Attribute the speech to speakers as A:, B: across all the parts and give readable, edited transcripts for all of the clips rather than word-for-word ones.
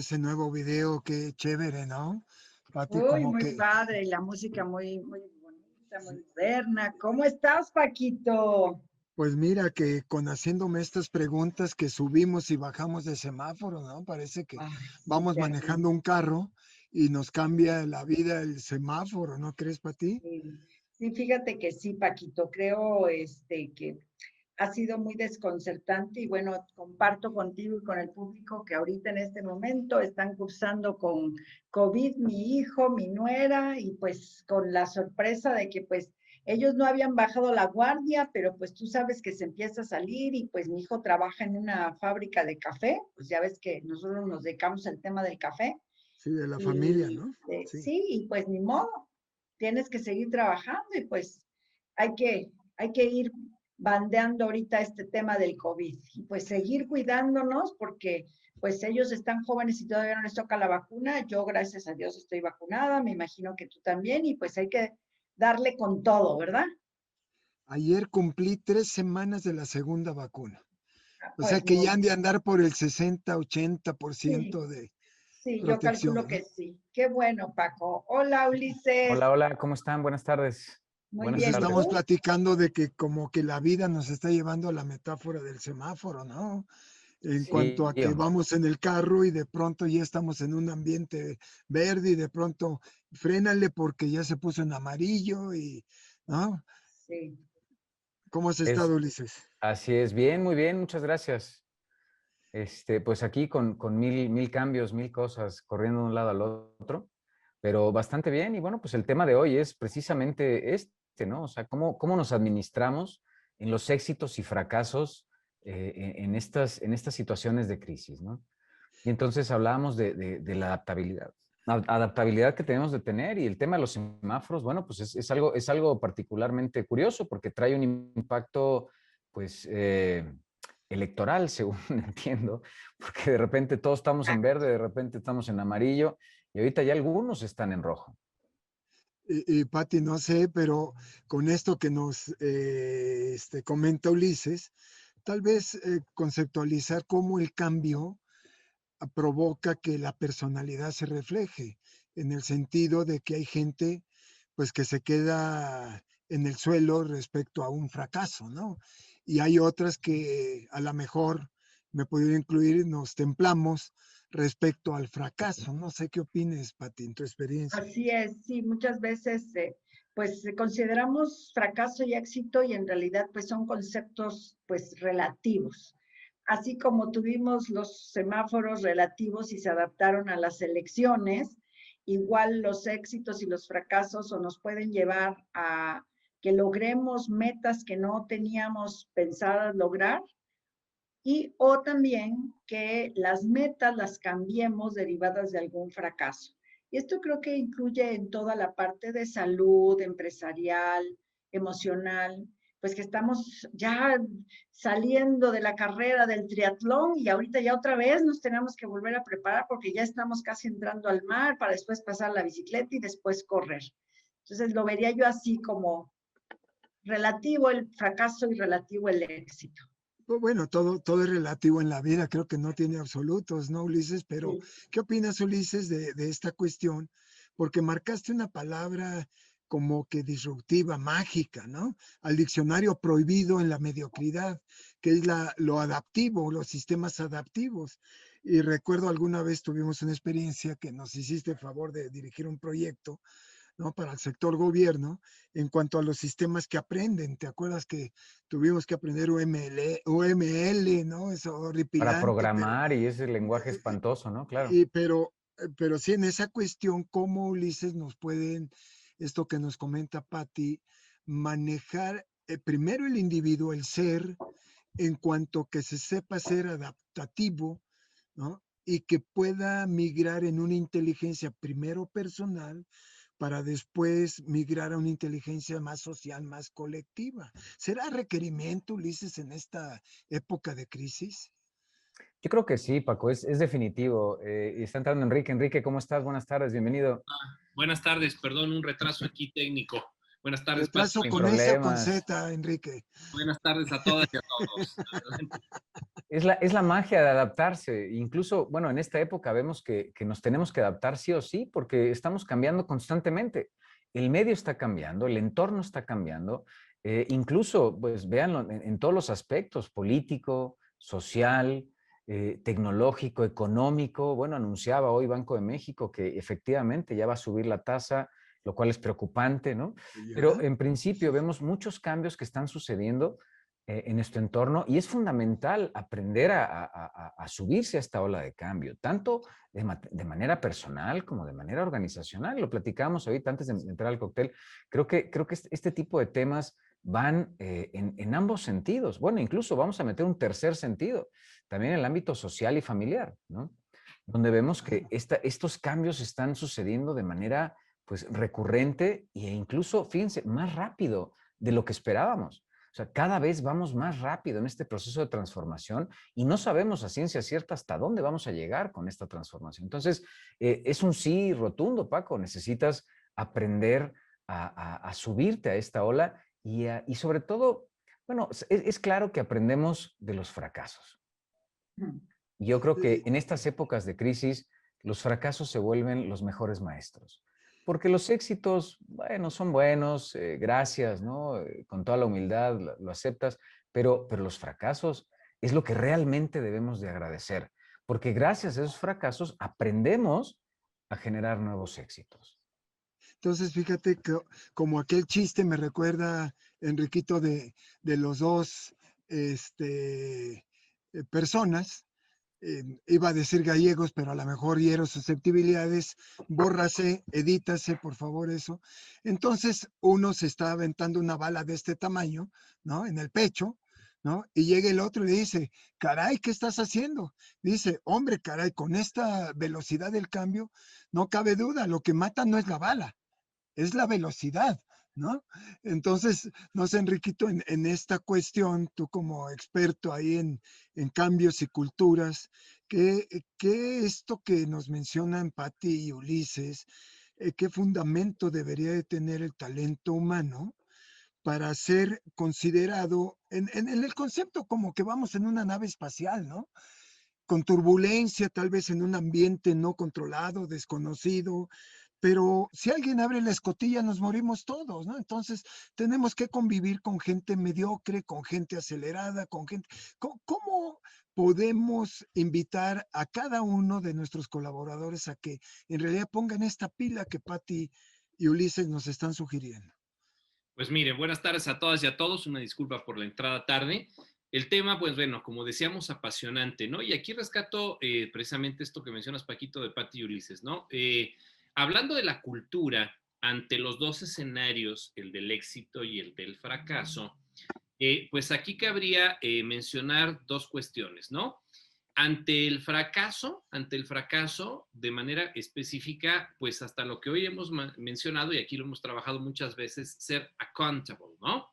A: ese nuevo video, qué chévere, ¿no? Pati,
B: Uy,
A: como
B: muy
A: que,
B: padre, y la música muy, muy bonita, muy moderna. ¿Cómo estás, Paquito?
A: pues mira, que con haciéndome estas preguntas que subimos y bajamos de semáforo, ¿no? Parece que
B: Ay, sí,
A: vamos
B: terrible.
A: manejando un carro y nos cambia la vida el semáforo, ¿no crees, Pati?
B: Sí, sí, fíjate que sí, Paquito, creo que ha sido muy desconcertante y bueno, comparto contigo y con el público que ahorita en este momento están cursando con COVID mi hijo, mi nuera y pues con la sorpresa de que pues ellos no habían bajado la guardia, pero pues tú sabes que se empieza a salir y pues mi hijo trabaja en una fábrica de café, pues ya ves que nosotros nos dedicamos al tema del café.
A: Sí, de la familia,
B: Y
A: ¿no? Sí.
B: sí, y pues ni modo, tienes que seguir trabajando y pues hay que ir bandeando ahorita este tema del COVID y pues seguir cuidándonos porque pues ellos están jóvenes y todavía no les toca la vacuna. Yo, gracias a Dios, estoy vacunada, me imagino que tú también y pues hay que darle con todo, ¿verdad?
A: Ayer cumplí 3 semanas de la segunda vacuna. O sea
B: Pues
A: que
B: muy
A: ya han de
B: bien.
A: andar por el 60, 80% por
B: Sí,
A: ciento de
B: sí, yo calculo
A: protección,
B: que
A: ¿no?
B: sí. Qué bueno, Paco. Hola,
C: Hola,
B: Ulises.
C: hola, ¿cómo están? Buenas tardes.
B: Muy
A: Pues
C: Buenas
B: bien, ¿y
A: estamos
C: tardes.
B: tú?
A: platicando de que como que la vida nos está llevando a la metáfora del semáforo, ¿no? En cuanto
C: Sí,
A: a que
C: hombre.
A: vamos en el carro y de pronto ya estamos en un ambiente verde y de pronto frénale porque ya se puso en amarillo y, ¿no?
B: Sí.
A: ¿Cómo has
C: Es,
A: estado, Ulises?
C: así es, bien, muy bien, muchas gracias. Pues aquí con mil cambios, mil cosas, corriendo de un lado al otro, pero bastante bien. Y bueno, pues el tema de hoy es precisamente ¿no? O sea, cómo nos administramos en los éxitos y fracasos en estas situaciones de crisis, ¿no? Y entonces hablábamos de la adaptabilidad. La adaptabilidad que tenemos de tener y el tema de los semáforos, bueno, pues es algo particularmente curioso porque trae un impacto, pues, electoral, según entiendo, porque de repente todos estamos en verde, de repente estamos en amarillo y ahorita ya algunos están en rojo.
A: Y Pati, no sé, pero con esto que nos comenta Ulises, tal vez conceptualizar cómo el cambio provoca que la personalidad se refleje, en el sentido de que hay gente pues que se queda en el suelo respecto a un fracaso, ¿no? Y hay otras que a lo mejor me podría incluir, nos templamos respecto al fracaso. No sé qué opines, Pati, en tu experiencia.
B: Así es, sí, muchas veces pues consideramos fracaso y éxito y en realidad pues son conceptos pues relativos. Así como tuvimos los semáforos relativos y se adaptaron a las elecciones, igual los éxitos y los fracasos o nos pueden llevar a que logremos metas que no teníamos pensadas lograr y o también que las metas las cambiemos derivadas de algún fracaso. Y esto creo que incluye en toda la parte de salud, empresarial, emocional, pues que estamos ya saliendo de la carrera del triatlón y ahorita ya otra vez nos tenemos que volver a preparar porque ya estamos casi entrando al mar para después pasar la bicicleta y después correr. Entonces lo vería yo así como relativo el fracaso y relativo el éxito.
A: Pues bueno, todo es relativo en la vida, creo que no tiene absolutos, ¿no, Ulises? Pero,
B: Sí.
A: ¿qué opinas, Ulises, de esta cuestión? Porque marcaste una palabra como que disruptiva, mágica, ¿no? Al diccionario prohibido en la mediocridad, que es lo adaptivo, los sistemas adaptivos. Y recuerdo alguna vez tuvimos una experiencia que nos hiciste el favor de dirigir un proyecto, ¿no? Para el sector gobierno en cuanto a los sistemas que aprenden. ¿Te acuerdas que tuvimos que aprender UML, ¿no? Eso
C: Para
A: horripilante,
C: programar y ese lenguaje espantoso, ¿no? Claro.
A: y, pero, pero sí en esa cuestión, ¿cómo Ulises nos pueden, esto que nos comenta Patti, manejar primero el individuo, el ser, en cuanto que se sepa ser adaptativo, ¿no? Y que pueda migrar en una inteligencia primero personal para después migrar a una inteligencia más social, más colectiva. ¿Será requerimiento, Ulises, en esta época de crisis?
C: Yo creo que sí, Paco, es definitivo. Y está entrando Enrique. Enrique, ¿cómo estás? Buenas tardes, bienvenido.
D: Buenas tardes, perdón, un retraso aquí técnico. Buenas tardes,
A: Retraso
D: Pati.
C: Sin
A: con S o con
C: problemas.
A: Z, Enrique.
D: Buenas tardes a todas y a todos. Adelante.
C: Es la magia de adaptarse. Incluso, bueno, en esta época vemos que nos tenemos que adaptar sí o sí, porque estamos cambiando constantemente. El medio está cambiando, el entorno está cambiando. Incluso, pues véanlo en todos los aspectos, político, social, tecnológico, económico. Bueno, anunciaba hoy Banco de México que efectivamente ya va a subir la tasa, lo cual es preocupante, ¿no? Pero en principio vemos muchos cambios que están sucediendo en nuestro entorno y es fundamental aprender a subirse a esta ola de cambio, tanto de manera personal como de manera organizacional. Lo platicamos ahorita antes de entrar al cóctel. Creo que este tipo de temas van en ambos sentidos. Bueno, incluso vamos a meter un tercer sentido, también en el ámbito social y familiar, ¿no? Donde vemos que estos cambios están sucediendo de manera pues recurrente e incluso, fíjense, más rápido de lo que esperábamos. O sea, cada vez vamos más rápido en este proceso de transformación y no sabemos a ciencia cierta hasta dónde vamos a llegar con esta transformación. Entonces, es un sí rotundo, Paco. Necesitas aprender a subirte a esta ola y sobre todo, bueno, es claro que aprendemos de los fracasos. Yo creo que en estas épocas de crisis, los fracasos se vuelven los mejores maestros. Porque los éxitos, bueno, son buenos, gracias, ¿no? Con toda la humildad lo aceptas, pero los fracasos es lo que realmente debemos de agradecer. Porque gracias a esos fracasos aprendemos a generar nuevos éxitos.
A: Entonces, fíjate que como aquel chiste me recuerda, Enriquito, de los dos personas, iba a decir gallegos, pero a lo mejor hiero susceptibilidades, bórrase, edítase, por favor, eso. Entonces, uno se está aventando una bala de este tamaño, ¿no? En el pecho, ¿no? Y llega el otro y le dice, caray, ¿qué estás haciendo? Dice, hombre, caray, con esta velocidad del cambio, no cabe duda, lo que mata no es la bala, es la velocidad, ¿no? Entonces, no sé, Enriquito, en esta cuestión, tú como experto ahí en cambios y culturas, ¿qué esto que nos mencionan Patti y Ulises, qué fundamento debería de tener el talento humano para ser considerado en el concepto como que vamos en una nave espacial, ¿no? Con turbulencia, tal vez en un ambiente no controlado, desconocido, pero si alguien abre la escotilla nos morimos todos, ¿no? Entonces tenemos que convivir con gente mediocre, con gente acelerada, con gente... ¿Cómo podemos invitar a cada uno de nuestros colaboradores a que en realidad pongan esta pila que Patti y Ulises nos están sugiriendo?
D: Pues mire, buenas tardes a todas y a todos. Una disculpa por la entrada tarde. El tema, pues bueno, como decíamos, apasionante, ¿no? Y aquí rescato precisamente esto que mencionas, Paquito, de Patti y Ulises, ¿no? Hablando de la cultura, ante los dos escenarios, el del éxito y el del fracaso, pues aquí cabría mencionar dos cuestiones, ¿no? Ante el fracaso, de manera específica, pues hasta lo que hoy hemos mencionado, y aquí lo hemos trabajado muchas veces, ser accountable, ¿no?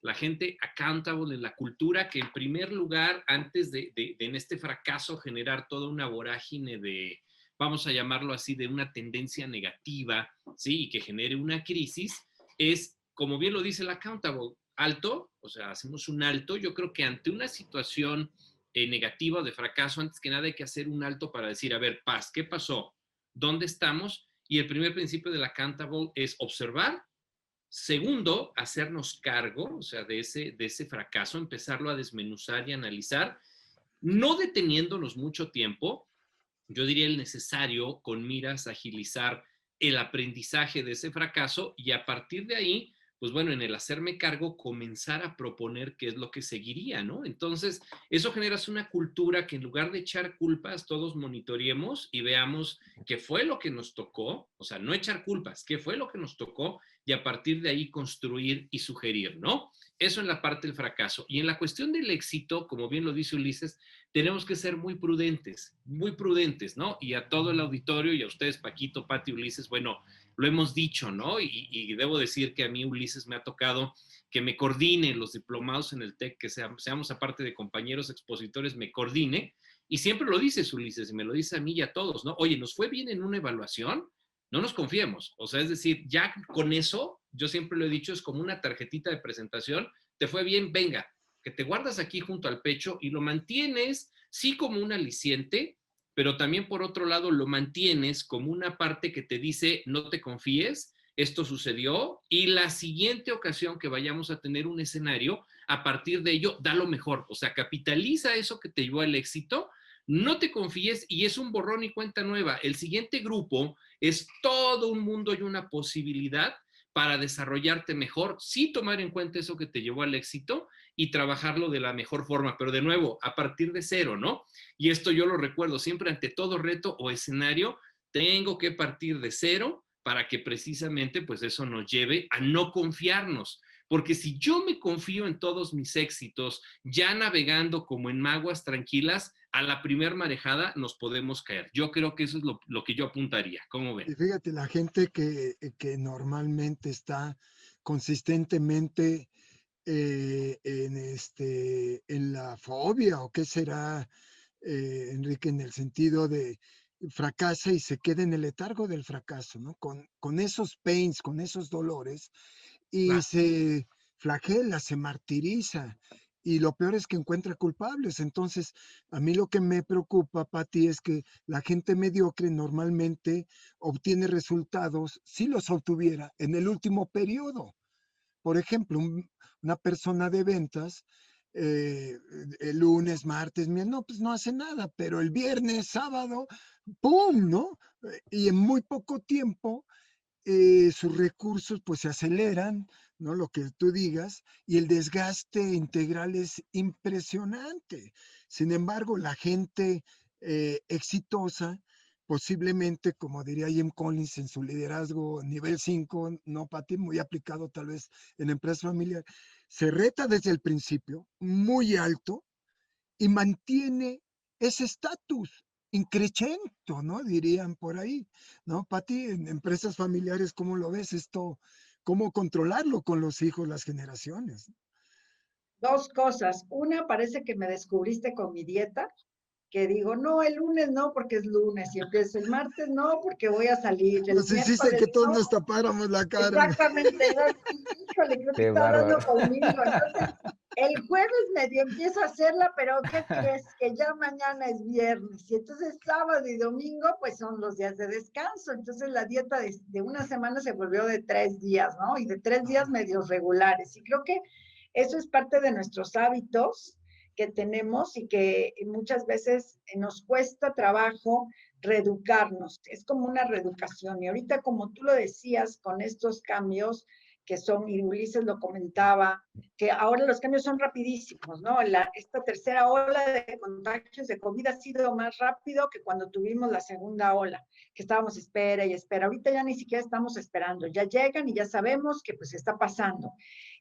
D: La gente accountable en la cultura, que en primer lugar, antes de en este fracaso generar toda una vorágine de, vamos a llamarlo así, de una tendencia negativa, ¿sí? Y que genere una crisis, es, como bien lo dice el accountable, alto, o sea, hacemos un alto. Yo creo que ante una situación negativa o de fracaso, antes que nada hay que hacer un alto para decir, a ver, paz, ¿qué pasó? ¿Dónde estamos? Y el primer principio de la accountable es observar. Segundo, hacernos cargo, o sea, de ese fracaso, empezarlo a desmenuzar y analizar, no deteniéndonos mucho tiempo, yo diría el necesario con miras a agilizar el aprendizaje de ese fracaso y a partir de ahí, pues bueno, en el hacerme cargo, comenzar a proponer qué es lo que seguiría, ¿no? Entonces, eso genera una cultura que en lugar de echar culpas, todos monitoreemos y veamos qué fue lo que nos tocó, o sea, no echar culpas, qué fue lo que nos tocó y a partir de ahí construir y sugerir, ¿no? Eso en la parte del fracaso. Y en la cuestión del éxito, como bien lo dice Ulises, tenemos que ser muy prudentes, ¿no? Y a todo el auditorio y a ustedes, Paquito, Pati, Ulises, bueno, lo hemos dicho, ¿no? Y debo decir que a mí, Ulises, me ha tocado que me coordine los diplomados en el TEC, que seamos aparte de compañeros expositores, me coordine. Y siempre lo dices, Ulises, y me lo dice a mí y a todos, ¿no? Oye, ¿nos fue bien en una evaluación? No nos confiemos. O sea, es decir, ya con eso, yo siempre lo he dicho, es como una tarjetita de presentación, te fue bien, venga, que te guardas aquí junto al pecho y lo mantienes, sí, como un aliciente, pero también por otro lado lo mantienes como una parte que te dice, no te confíes, esto sucedió y la siguiente ocasión que vayamos a tener un escenario, a partir de ello, da lo mejor. O sea, capitaliza eso que te llevó al éxito, no te confíes y es un borrón y cuenta nueva. El siguiente grupo es todo un mundo y una posibilidad para desarrollarte mejor, sí tomar en cuenta eso que te llevó al éxito y trabajarlo de la mejor forma, pero de nuevo, a partir de cero, ¿no? Y esto yo lo recuerdo siempre ante todo reto o escenario, tengo que partir de cero para que precisamente pues eso nos lleve a no confiarnos. Porque si yo me confío en todos mis éxitos, ya navegando como en aguas tranquilas, a la primer marejada nos podemos caer. Yo creo que eso es lo que yo apuntaría. ¿Cómo ven?
A: Y fíjate, la gente que normalmente está consistentemente en la fobia, o qué será, Enrique, en el sentido de fracasa y se queda en el letargo del fracaso, ¿no? Con esos pains, con esos dolores, y
D: Claro.
A: se flagela, se martiriza, y lo peor es que encuentra culpables. Entonces, a mí lo que me preocupa, Pati, es que la gente mediocre normalmente obtiene resultados, si los obtuviera, en el último periodo. Por ejemplo, una persona de ventas, el lunes, martes, no, pues no hace nada, pero el viernes, sábado, ¡pum!, ¿no? Y en muy poco tiempo sus recursos pues se aceleran, ¿no? Lo que tú digas, y el desgaste integral es impresionante. Sin embargo, la gente exitosa, posiblemente, como diría Jim Collins en su liderazgo nivel 5, no, Pati, muy aplicado tal vez en empresa familiar, se reta desde el principio, muy alto, y mantiene ese estatus increchento, ¿no? Dirían por ahí, ¿no? Pati, en empresas familiares, ¿cómo lo ves esto? ¿Cómo controlarlo con los hijos, las generaciones?
B: Dos cosas. Una, parece que me descubriste con mi dieta, que digo, no, el lunes no, porque es lunes, y empiezo el martes no, porque voy a salir, el
A: Nos hiciste
B: miércoles
A: que todos
B: no.
A: nos tapáramos la cara.
B: Exactamente, yo así, híjole, creo que
C: Qué
B: está
C: bárbaro.
B: hablando conmigo. Entonces, el jueves medio empiezo a hacerla, pero ¿qué crees? Que ya mañana es viernes. Y entonces sábado y domingo, pues son los días de descanso. Entonces la dieta de una semana se volvió de 3 días, ¿no? Y de 3 días medios regulares. Y creo que eso es parte de nuestros hábitos que tenemos y que muchas veces nos cuesta trabajo reeducarnos. Es como una reeducación. Y ahorita, como tú lo decías, con estos cambios que son, y Ulises lo comentaba, que ahora los cambios son rapidísimos, ¿no? Esta tercera ola de contagios de COVID ha sido más rápido que cuando tuvimos la segunda ola, que estábamos espera y espera. Ahorita ya ni siquiera estamos esperando, ya llegan y ya sabemos que pues está pasando.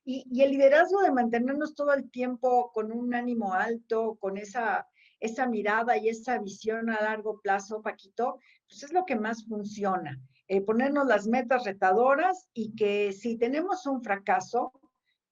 B: Y el liderazgo de mantenernos todo el tiempo con un ánimo alto, con esa mirada y esa visión a largo plazo, Paquito, pues es lo que más funciona. Ponernos las metas retadoras y que si tenemos un fracaso,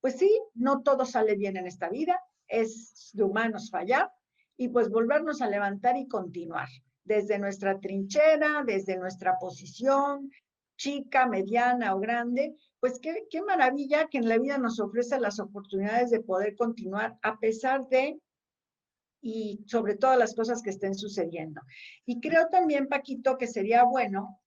B: pues sí, no todo sale bien en esta vida, es de humanos fallar y pues volvernos a levantar y continuar desde nuestra trinchera, desde nuestra posición, chica, mediana o grande, pues qué maravilla que en la vida nos ofrece las oportunidades de poder continuar a pesar de y sobre todas las cosas que estén sucediendo. Y creo también, Paquito, que sería bueno,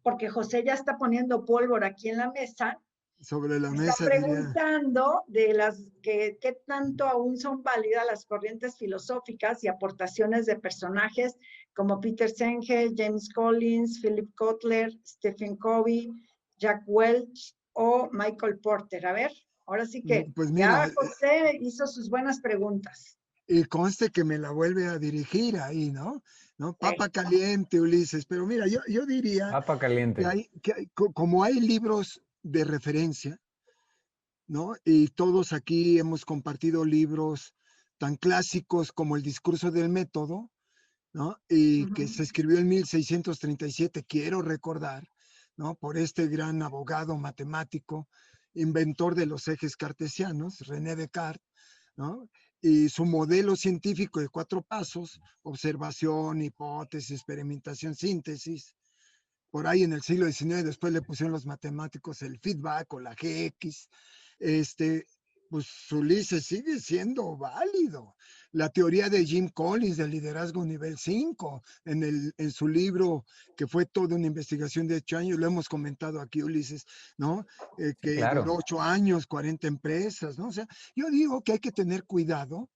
B: porque José ya está poniendo pólvora aquí en la mesa,
A: Sobre la
B: está
A: mesa, diría.
B: preguntando de qué tanto aún son válidas las corrientes filosóficas y aportaciones de personajes como Peter Senge, James Collins, Philip Kotler, Stephen Covey, Jack Welch o Michael Porter. A ver, ahora sí que
A: Pues mira,
B: ya José hizo sus buenas preguntas.
A: y conste que me la vuelve a dirigir ahí, ¿no? ¿No? Papa
B: Sí.
A: caliente, Ulises. Pero mira, yo diría
C: Papa
A: que
C: caliente.
A: como hay libros de referencia, ¿no? Y todos aquí hemos compartido libros tan clásicos como El discurso del método, ¿no? Y que se escribió en 1637, quiero recordar, ¿no? Por este gran abogado matemático, inventor de los ejes cartesianos, René Descartes, ¿no? Y su modelo científico de 4 pasos, observación, hipótesis, experimentación, síntesis. Por ahí en el siglo XIX después le pusieron los matemáticos el feedback o la GX, este, pues Ulises sigue siendo válido. La teoría de Jim Collins del liderazgo nivel 5, en su libro, que fue toda una investigación de 8 años, lo hemos comentado aquí, Ulises, ¿no?
C: Sí,
A: Que duró
C: claro.
A: 8 años, 40 empresas, ¿no? O sea, yo digo que hay que tener cuidado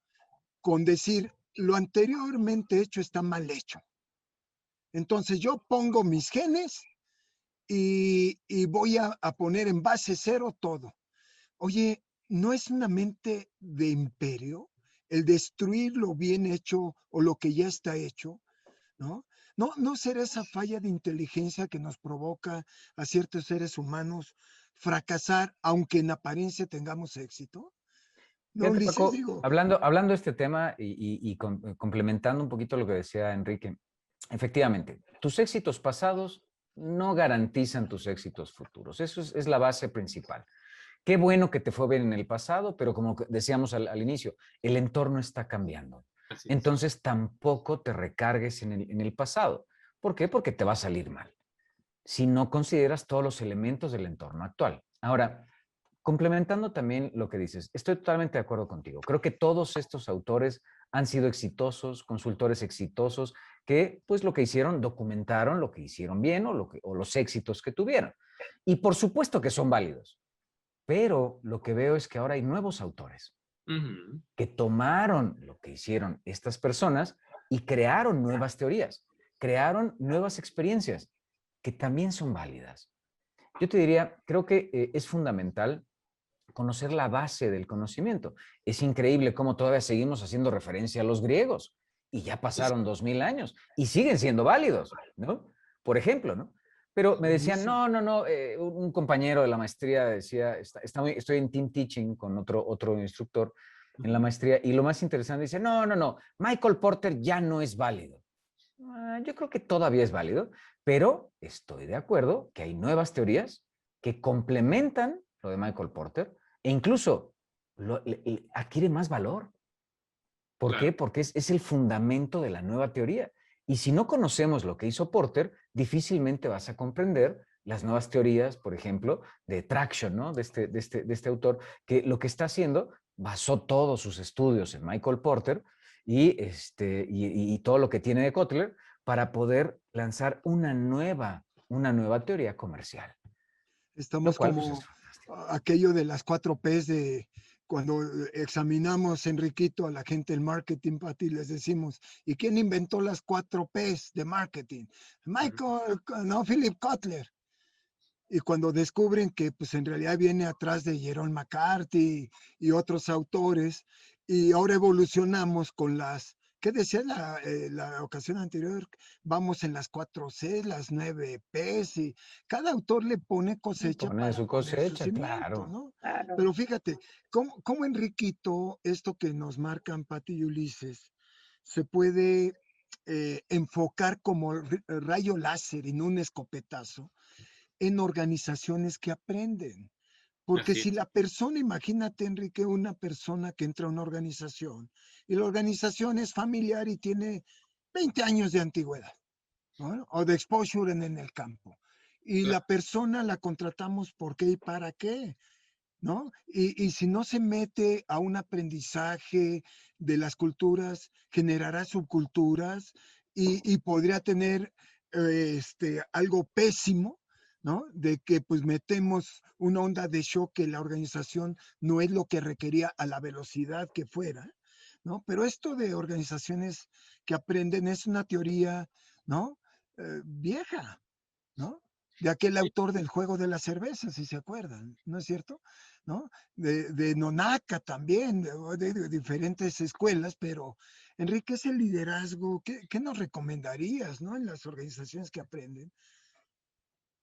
A: con decir lo anteriormente hecho está mal hecho. Entonces yo pongo mis genes y voy a poner en base cero todo. Oye, ¿no es una mente de imperio el destruir lo bien hecho o lo que ya está hecho? ¿No? ¿No será esa falla de inteligencia que nos provoca a ciertos seres humanos fracasar, aunque en apariencia tengamos éxito? No,
C: Fíjate,
A: Ulises,
C: Paco,
A: digo.
C: hablando de este tema complementando un poquito lo que decía Enrique, efectivamente, tus éxitos pasados no garantizan tus éxitos futuros. Eso es la base principal. Qué bueno que te fue bien en el pasado, pero como decíamos al inicio, el entorno está cambiando.
D: Así es.
C: Entonces tampoco te recargues en el pasado. ¿Por qué? Porque te va a salir mal si no consideras todos los elementos del entorno actual. Ahora, complementando también lo que dices, estoy totalmente de acuerdo contigo. Creo que todos estos autores han sido exitosos, consultores exitosos, que pues lo que hicieron, documentaron lo que hicieron bien o los éxitos que tuvieron. Y por supuesto que son válidos, pero lo que veo es que ahora hay nuevos autores
D: Ujú.
C: que tomaron lo que hicieron estas personas y crearon nuevas teorías, crearon nuevas experiencias que también son válidas. Yo te diría, creo que es fundamental conocer la base del conocimiento. Es increíble cómo todavía seguimos haciendo referencia a los griegos y ya pasaron 2000 años y siguen siendo válidos, ¿no? Por ejemplo, ¿no? Pero me decían,
A: Buenísimo.
C: no, un compañero de la maestría decía, estoy en team teaching con otro instructor en la maestría y lo más interesante dice, no, Michael Porter ya no es válido. Yo creo que todavía es válido, pero estoy de acuerdo que hay nuevas teorías que complementan lo de Michael Porter e incluso adquiere más valor. ¿Por
D: Claro.
C: qué? Porque es el fundamento de la nueva teoría. Y si no conocemos lo que hizo Porter, difícilmente vas a comprender las nuevas teorías, por ejemplo, de traction, ¿no? De este autor, que lo que está haciendo, basó todos sus estudios en Michael Porter y todo lo que tiene de Kotler para poder lanzar una nueva teoría comercial, lo
A: Estamos
C: cual pues es
A: como
C: fantástico.
A: aquello de las 4 Ps de cuando examinamos, Enriquito, a la gente del marketing, Pati, les decimos, ¿y quién inventó las 4 Ps de marketing?
D: Ujú.
A: Michael, no, Philip Kotler. Y cuando descubren que pues en realidad viene atrás de Jerome McCarthy y otros autores, y ahora evolucionamos con las, ¿qué decía la ocasión anterior? Vamos en las 4C, las 9Ps, y cada autor le pone cosecha
C: Pone
A: para
C: su
A: poner su
C: cosecha,
A: cimiento,
C: claro.
A: ¿no?
B: Claro.
A: Pero fíjate, ¿cómo Enriquito, esto que nos marcan Pati y Ulises, se puede enfocar como rayo láser en un escopetazo en organizaciones que aprenden? Porque
D: Así
A: si
D: es.
A: la persona, imagínate, Enrique, una persona que entra a una organización y la organización es familiar y tiene 20 años de antigüedad, ¿no? O de exposure en el campo. Y la
D: Claro.
A: persona la contratamos por qué y para qué, ¿no? Y si no se mete a un aprendizaje de las culturas, generará subculturas y podría tener algo pésimo, ¿no? De que pues metemos una onda de shock que la organización no es lo que requería a la velocidad que fuera, ¿no? Pero esto de organizaciones que aprenden es una teoría, ¿no? Vieja, ¿no? De aquel autor del juego de la cerveza, si se acuerdan, ¿no es cierto? ¿No? De Nonaka también, de diferentes escuelas, pero Enrique, es el liderazgo, ¿qué nos recomendarías, ¿no? En las organizaciones que aprenden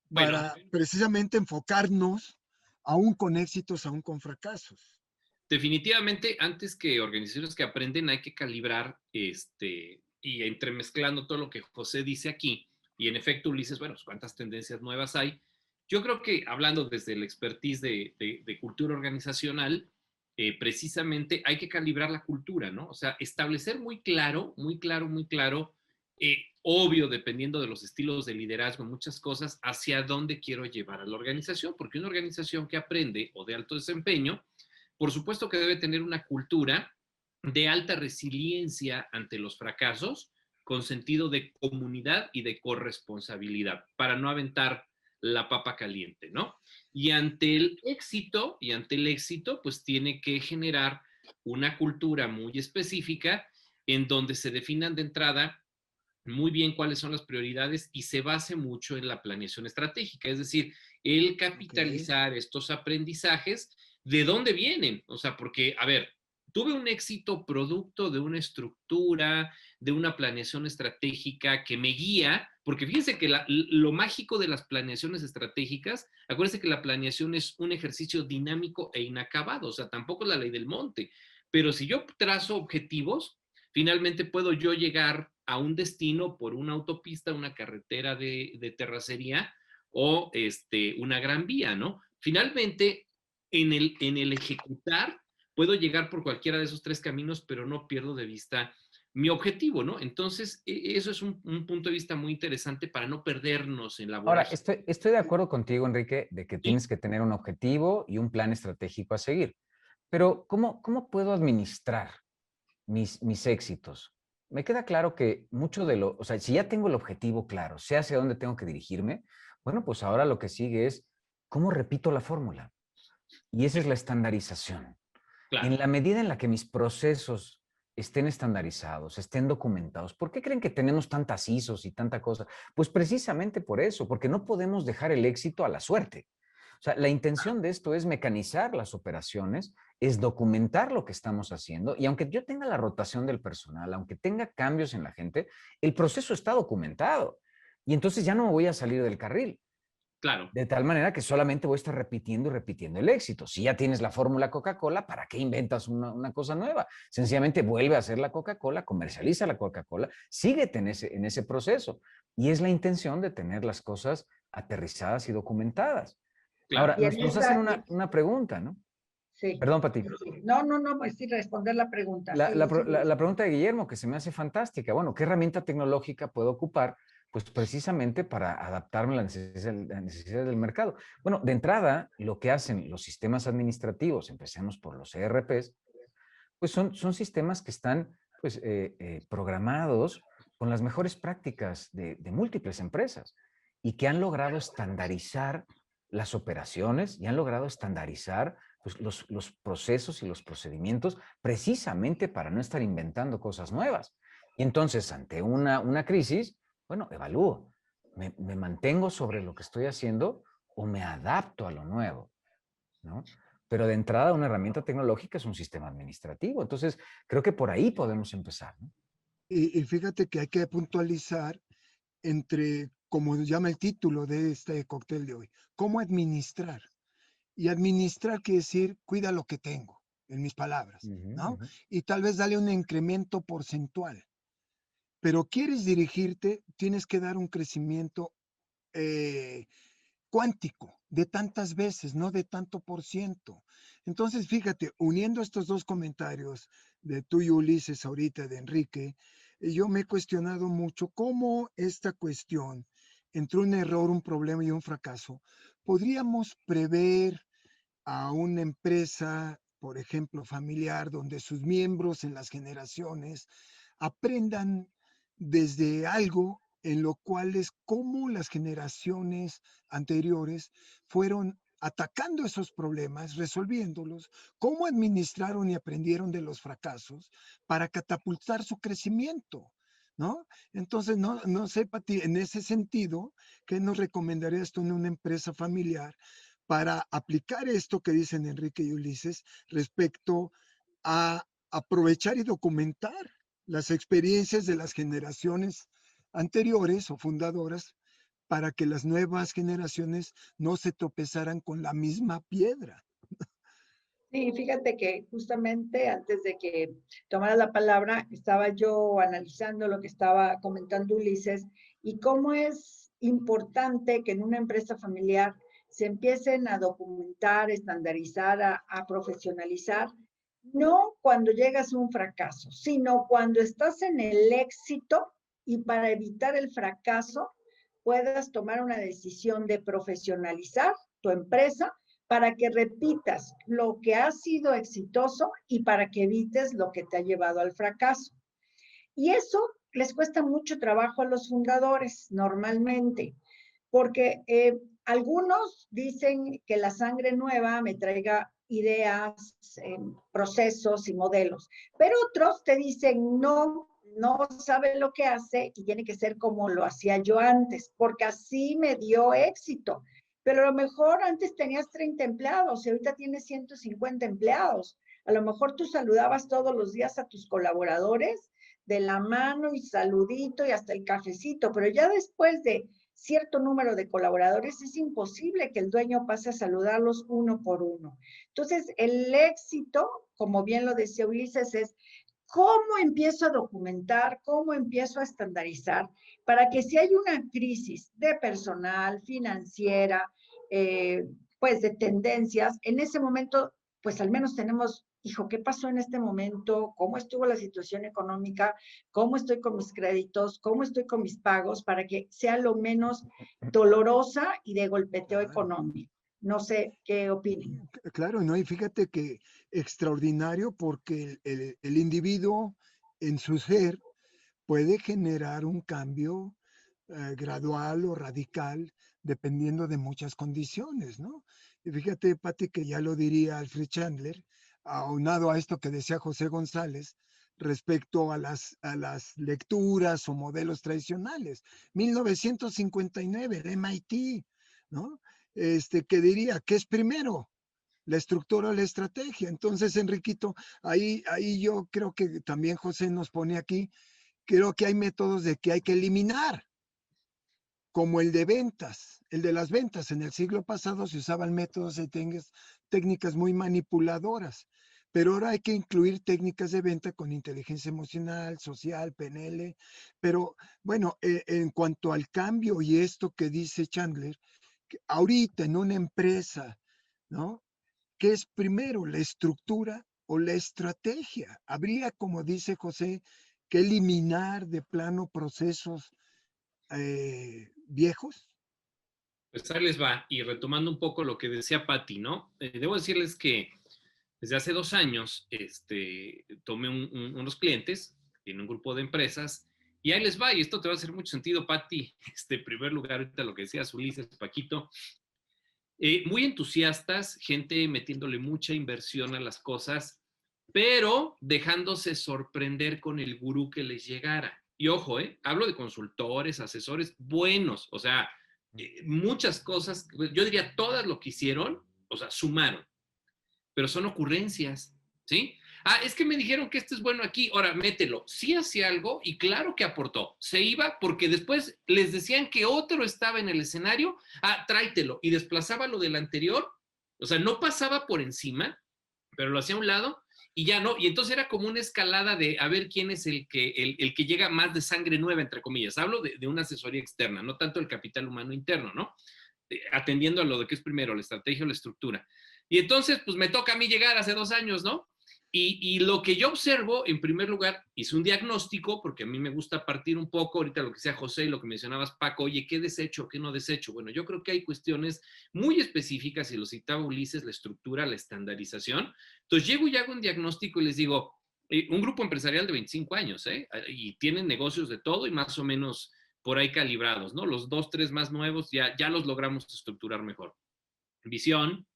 D: Bueno,
A: para precisamente enfocarnos aún con éxitos, aún con fracasos.
D: definitivamente, antes que organizaciones que aprenden, hay que calibrar y entremezclando todo lo que José dice aquí. Y en efecto, Ulises, bueno, pues, ¿cuántas tendencias nuevas hay? Yo creo que hablando desde el expertise de cultura organizacional, precisamente hay que calibrar la cultura, ¿no? O sea, establecer muy claro, muy claro, muy claro, obvio, dependiendo de los estilos de liderazgo, muchas cosas, hacia dónde quiero llevar a la organización, porque una organización que aprende o de alto desempeño, por supuesto que debe tener una cultura de alta resiliencia ante los fracasos, con sentido de comunidad y de corresponsabilidad, para no aventar la papa caliente, ¿no? Y ante el éxito, pues tiene que generar una cultura muy específica en donde se definan de entrada muy bien cuáles son las prioridades y se base mucho en la planeación estratégica, es decir, el capitalizar estos aprendizajes, ¿de dónde vienen? O sea, porque, a ver, tuve un éxito producto de una estructura, de una planeación estratégica que me guía, porque fíjense que lo mágico de las planeaciones estratégicas, acuérdense que la planeación es un ejercicio dinámico e inacabado, o sea, tampoco es la ley del monte, pero si yo trazo objetivos, finalmente puedo yo llegar a un destino por una autopista, una carretera de terracería o una gran vía, ¿no? Finalmente, en el ejecutar, puedo llegar por cualquiera de esos tres caminos, pero no pierdo de vista mi objetivo, ¿no? Entonces, eso es un punto de vista muy interesante para no perdernos en la
C: Ahora,
D: vorágine.
C: estoy de acuerdo contigo, Enrique, de que
D: ¿Sí?
C: tienes que tener un objetivo y un plan estratégico a seguir. Pero, ¿cómo puedo administrar mis éxitos? Me queda claro que mucho de o sea, si ya tengo el objetivo claro, sé hacia dónde tengo que dirigirme, bueno, pues ahora lo que sigue es cómo repito la fórmula. Y esa es la estandarización.
D: Claro.
C: En la medida en la que mis procesos estén estandarizados, estén documentados, ¿por qué creen que tenemos tantas ISOs y tanta cosa? Pues precisamente por eso, porque no podemos dejar el éxito a la suerte. O sea, la intención de esto es mecanizar las operaciones, es documentar lo que estamos haciendo y aunque yo tenga la rotación del personal, aunque tenga cambios en la gente, el proceso está documentado y entonces ya no me voy a salir del carril.
D: Claro.
C: De tal manera que solamente voy a estar repitiendo y repitiendo el éxito. Si ya tienes la fórmula Coca-Cola, ¿para qué inventas una cosa nueva? Sencillamente vuelve a hacer la Coca-Cola, comercializa la Coca-Cola, síguete en ese proceso. Y es la intención de tener las cosas aterrizadas y documentadas.
D: Claro.
C: Ahora,
B: Y en
C: nos hacen
B: esa,
C: una pregunta, ¿no?
B: sí.
C: Perdón, Pati.
B: No, pues sí, responder la pregunta. Sí, sí.
C: La pregunta de Guillermo, que se me hace fantástica. Bueno, ¿qué herramienta tecnológica puedo ocupar? Pues precisamente para adaptarme a la necesidad del mercado. Bueno, de entrada, lo que hacen los sistemas administrativos, empecemos por los ERPs, pues son sistemas que están pues, programados con las mejores prácticas de múltiples empresas y que han logrado estandarizar las operaciones y han logrado estandarizar pues, los procesos y los procedimientos precisamente para no estar inventando cosas nuevas. Y entonces, ante una crisis, bueno, evalúo, me mantengo sobre lo que estoy haciendo o me adapto a lo nuevo, ¿no? Pero de entrada, una herramienta tecnológica es un sistema administrativo. Entonces, creo que por ahí podemos empezar, ¿no?
A: Y fíjate que hay que puntualizar entre, como llama el título de este cóctel de hoy, cómo administrar. Y administrar quiere decir, cuida lo que tengo, en mis palabras, ¿no? Y tal vez darle un incremento porcentual. Pero quieres dirigirte, tienes que dar un crecimiento eh, cuántico, de tantas veces, no de tanto por ciento. Entonces, fíjate, uniendo estos dos comentarios de tú y Ulises ahorita, de Enrique, yo me he cuestionado mucho cómo esta cuestión, entre un error, un problema y un fracaso, podríamos prever a una empresa, por ejemplo, familiar, donde sus miembros en las generaciones aprendan desde algo en lo cual es cómo las generaciones anteriores fueron atacando esos problemas, resolviéndolos, cómo administraron y aprendieron de los fracasos para catapultar su crecimiento, ¿no? Entonces, no sé, Pati, en ese sentido, ¿qué nos recomendarías tú en una empresa familiar para aplicar esto que dicen Enrique y Ulises respecto a aprovechar y documentar las experiencias de las generaciones anteriores o fundadoras para que las nuevas generaciones no se tropezaran con la misma piedra?
B: Sí, fíjate que justamente antes de que tomara la palabra, estaba yo analizando lo que estaba comentando Ulises y cómo es importante que en una empresa familiar se empiecen a documentar, estandarizar, a profesionalizar, no cuando llegas a un fracaso, sino cuando estás en el éxito y para evitar el fracaso puedas tomar una decisión de profesionalizar tu empresa para que repitas lo que ha sido exitoso y para que evites lo que te ha llevado al fracaso. Y eso les cuesta mucho trabajo a los fundadores normalmente, porque algunos dicen que la sangre nueva me traiga ideas, procesos y modelos, pero otros te dicen no, no sabe lo que hace y tiene que ser como lo hacía yo antes, porque así me dio éxito. Pero a lo mejor antes tenías 30 empleados y ahorita tienes 150 empleados. A lo mejor tú saludabas todos los días a tus colaboradores de la mano y saludito y hasta el cafecito, pero ya después de cierto número de colaboradores es imposible que el dueño pase a saludarlos uno por uno. Entonces, el éxito, como bien lo decía Ulises, es cómo empiezo a documentar, cómo empiezo a estandarizar, para que si hay una crisis de personal, financiera, pues de tendencias, en ese momento, pues al menos tenemos, hijo, ¿qué pasó en este momento? ¿Cómo estuvo la situación económica? ¿Cómo estoy con mis créditos? ¿Cómo estoy con mis pagos? Para que sea lo menos dolorosa y de golpeteo económico. No sé qué opinen.
A: Claro, ¿no? Y fíjate que extraordinario porque el individuo en su ser puede generar un cambio gradual o radical dependiendo de muchas condiciones, ¿no? Y fíjate, Pati, que ya lo diría Alfred Chandler, aunado a esto que decía José González respecto a las lecturas o modelos tradicionales. 1959, el MIT, ¿no? Que diría, ¿qué es primero? La estructura o la estrategia. Entonces, Enriquito, ahí yo creo que también José nos pone aquí, creo que hay métodos de que hay que eliminar, como el de ventas, el de las ventas. En el siglo pasado se usaban métodos y técnicas muy manipuladoras, pero ahora hay que incluir técnicas de venta con inteligencia emocional, social, PNL. Pero bueno, en cuanto al cambio y esto que dice Chandler, que ahorita en una empresa, ¿no? ¿Qué es primero, la estructura o la estrategia? Habría, como dice José, que eliminar de plano procesos viejos.
D: Pues ahí les va, y retomando un poco lo que decía Patti, ¿no? Debo decirles que desde hace 2 años tomé unos clientes en un grupo de empresas y ahí les va, y esto te va a hacer mucho sentido, Patti. En primer lugar, ahorita lo que decías, Ulises, Paquito, muy entusiastas, gente metiéndole mucha inversión a las cosas, pero dejándose sorprender con el gurú que les llegara. Y ojo, hablo de consultores, asesores buenos, o sea, muchas cosas, yo diría todas lo que hicieron, o sea, sumaron, pero son ocurrencias, ¿sí? Ah, es que me dijeron que este es bueno aquí, ahora mételo. Sí hacía algo y claro que aportó. Se iba porque después les decían que otro estaba en el escenario, ah, tráetelo, y desplazaba lo del anterior, o sea, no pasaba por encima, pero lo hacía a un lado y ya no, y entonces era como una escalada de a ver quién es el que llega más de sangre nueva, entre comillas. Hablo de una asesoría externa, no tanto el capital humano interno, ¿no? Atendiendo a lo de qué es primero, la estrategia o la estructura. Y entonces, pues me toca a mí llegar hace 2 años, ¿no? Y lo que yo observo, en primer lugar, hice un diagnóstico, porque a mí me gusta partir un poco, ahorita lo que sea José y lo que mencionabas Paco, oye, ¿qué desecho, qué no desecho? Bueno, yo creo que hay cuestiones muy específicas, y lo citaba Ulises, la estructura, la estandarización. Entonces llego y hago un diagnóstico y les digo, un grupo empresarial de 25 años, y tienen negocios de todo y más o menos por ahí calibrados, ¿no? Los 2, 3 más nuevos ya los logramos estructurar mejor. Visión,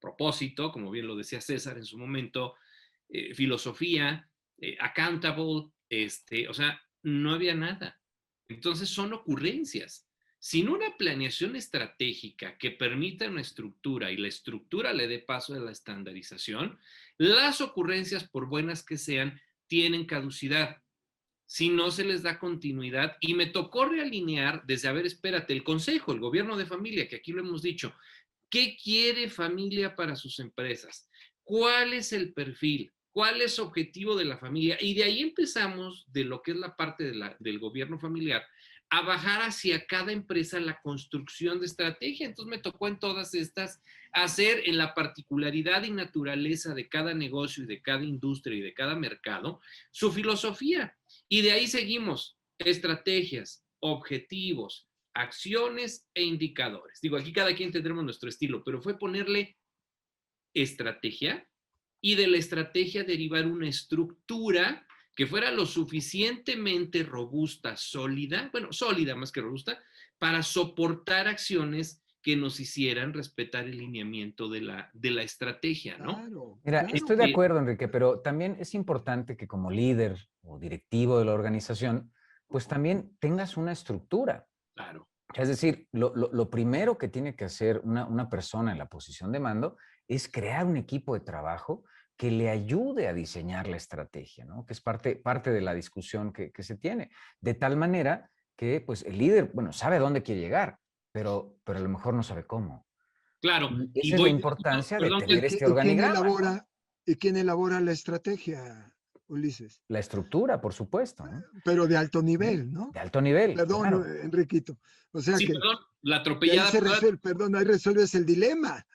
D: propósito, como bien lo decía César en su momento, filosofía, accountable, o sea, no había nada. Entonces son ocurrencias. Sin una planeación estratégica que permita una estructura y la estructura le dé paso a la estandarización, las ocurrencias, por buenas que sean, tienen caducidad. Si no se les da continuidad, y me tocó realinear desde, a ver, espérate, el consejo, el gobierno de familia, que aquí lo hemos dicho, ¿qué quiere familia para sus empresas? ¿Cuál es el perfil? ¿Cuál es el objetivo de la familia? Y de ahí empezamos, de lo que es la parte del gobierno familiar, a bajar hacia cada empresa la construcción de estrategia. Entonces me tocó en todas estas hacer, en la particularidad y naturaleza de cada negocio y de cada industria y de cada mercado, su filosofía. Y de ahí seguimos, estrategias, objetivos, acciones e indicadores. Digo, aquí cada quien tendremos nuestro estilo, pero fue ponerle estrategia y de la estrategia derivar una estructura que fuera lo suficientemente robusta, sólida, bueno, sólida más que robusta, para soportar acciones que nos hicieran respetar el lineamiento de la estrategia, ¿no?
A: Claro,
C: Mira,
A: claro.
C: estoy de acuerdo, Enrique, pero también es importante que como líder o directivo de la organización, pues también tengas una estructura.
D: Claro.
C: Es decir, lo primero que tiene que hacer una persona en la posición de mando es crear un equipo de trabajo que le ayude a diseñar la estrategia, ¿no? Que es parte de la discusión que se tiene. De tal manera que pues, el líder, bueno, sabe a dónde quiere llegar, pero a lo mejor no sabe cómo.
D: Claro,
C: Y
D: y
C: esa es la
D: voy,
C: importancia de
D: perdón,
C: tener este
A: ¿Y quién
C: organigrama, ¿no?
A: elabora, y quién elabora la estrategia, Ulises?
C: La estructura, por supuesto, ¿no?
A: Pero de alto nivel, ¿no?
C: De alto nivel,
A: Perdón,
C: claro.
A: Enriquito. O sea
D: sí,
A: que
D: perdón, la
A: y ahí
D: atropellada,
A: se
D: perdón,
A: resuelve, perdón, ahí resuelves el dilema.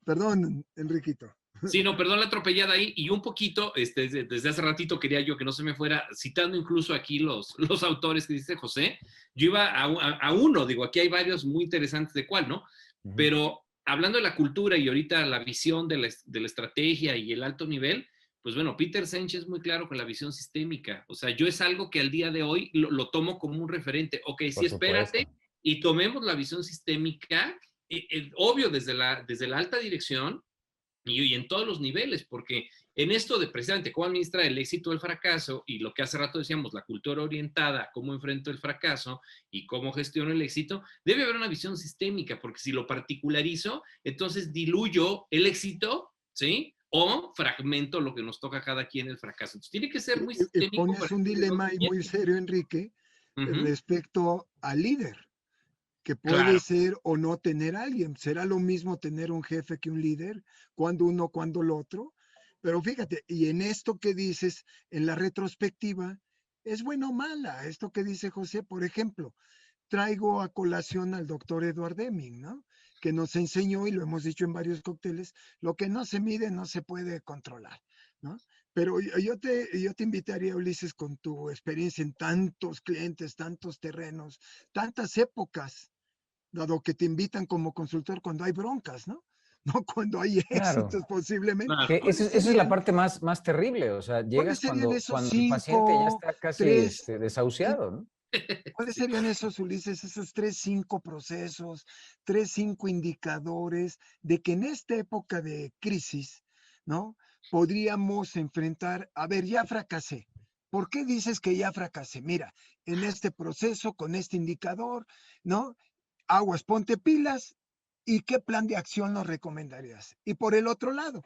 A: Perdón, Enriquito.
D: sí, no, perdón la atropellada ahí, y un poquito, desde hace ratito quería yo que no se me fuera, citando incluso aquí los autores que dice José, yo iba a uno, digo, aquí hay varios muy interesantes de cuál, ¿no? Pero hablando de la cultura y ahorita la visión de la estrategia y el alto nivel, pues bueno, Peter Senge es muy claro con la visión sistémica, o sea, yo es algo que al día de hoy lo tomo como un referente, ok, sí,
C: Por
D: espérate,
C: supuesto.
D: y tomemos la visión sistémica, obvio, desde la alta dirección, y en todos los niveles, porque en esto de precisamente cómo administrar el éxito o el fracaso y lo que hace rato decíamos, la cultura orientada, cómo enfrento el fracaso y cómo gestiono el éxito, debe haber una visión sistémica, porque si lo particularizo, entonces diluyo el éxito, ¿sí? O fragmento lo que nos toca a cada quien el fracaso. Entonces tiene que ser muy
A: Y
D: sistémico para
A: pones un
D: que se
A: dilema ahí muy
D: convierta.
A: serio, Enrique, respecto al líder, que puede
D: Claro,
A: ser o no tener a alguien. ¿Será lo mismo tener un jefe que un líder? ¿Cuándo uno, cuándo el otro? Pero fíjate, y en esto que dices, en la retrospectiva, ¿es buena o mala? Esto que dice José, por ejemplo, traigo a colación al doctor Edward Deming, ¿no? Que nos enseñó, y lo hemos dicho en varios cócteles, lo que no se mide no se puede controlar, ¿no? Pero yo te invitaría, Ulises, con tu experiencia en tantos clientes, tantos terrenos, tantas épocas, dado que te invitan como consultor cuando hay broncas, ¿no? No cuando hay
C: Claro.
A: éxitos posiblemente.
D: claro.
C: Que esa
A: ¿Cuáles
C: es la
A: serían,
C: parte más terrible, o sea,
A: ¿cuáles
C: llegas
A: serían esos
C: cuando el paciente ya
A: cinco,
C: está casi
A: tres,
C: desahuciado, ¿no?
A: ¿cuáles
D: Sí.
A: serían esos, Ulises, esos 3, 5 procesos, 3, 5 indicadores de que en esta época de crisis, ¿no? Podríamos enfrentar, a ver, ya fracasé. ¿Por qué dices que ya fracasé? Mira, en este proceso, con este indicador, ¿no? Aguas, ponte pilas. ¿Y qué plan de acción nos recomendarías? Y por el otro lado,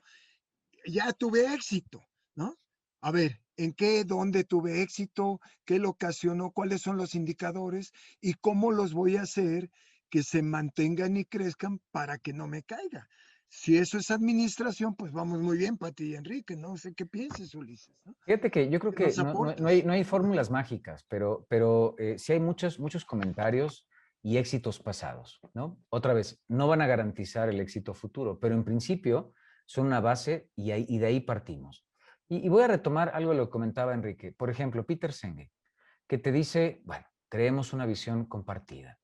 A: ya tuve éxito, ¿no? A ver, ¿en qué, dónde tuve éxito? ¿Qué lo ocasionó? ¿Cuáles son los indicadores? ¿Y cómo los voy a hacer que se mantengan y crezcan para que no me caiga? Si eso es administración, pues vamos muy bien, Pati y Enrique. No sé qué pienses, Ulises, ¿no?
C: Fíjate que yo creo
A: ¿Qué
C: que
A: nos aportas?
C: no hay fórmulas mágicas, pero sí hay muchos comentarios y éxitos pasados, ¿no? Otra vez, no van a garantizar el éxito futuro, pero en principio son una base y de ahí partimos. Y voy a retomar algo de lo que comentaba Enrique. Por ejemplo, Peter Senge, que te dice, bueno, creemos una visión compartida.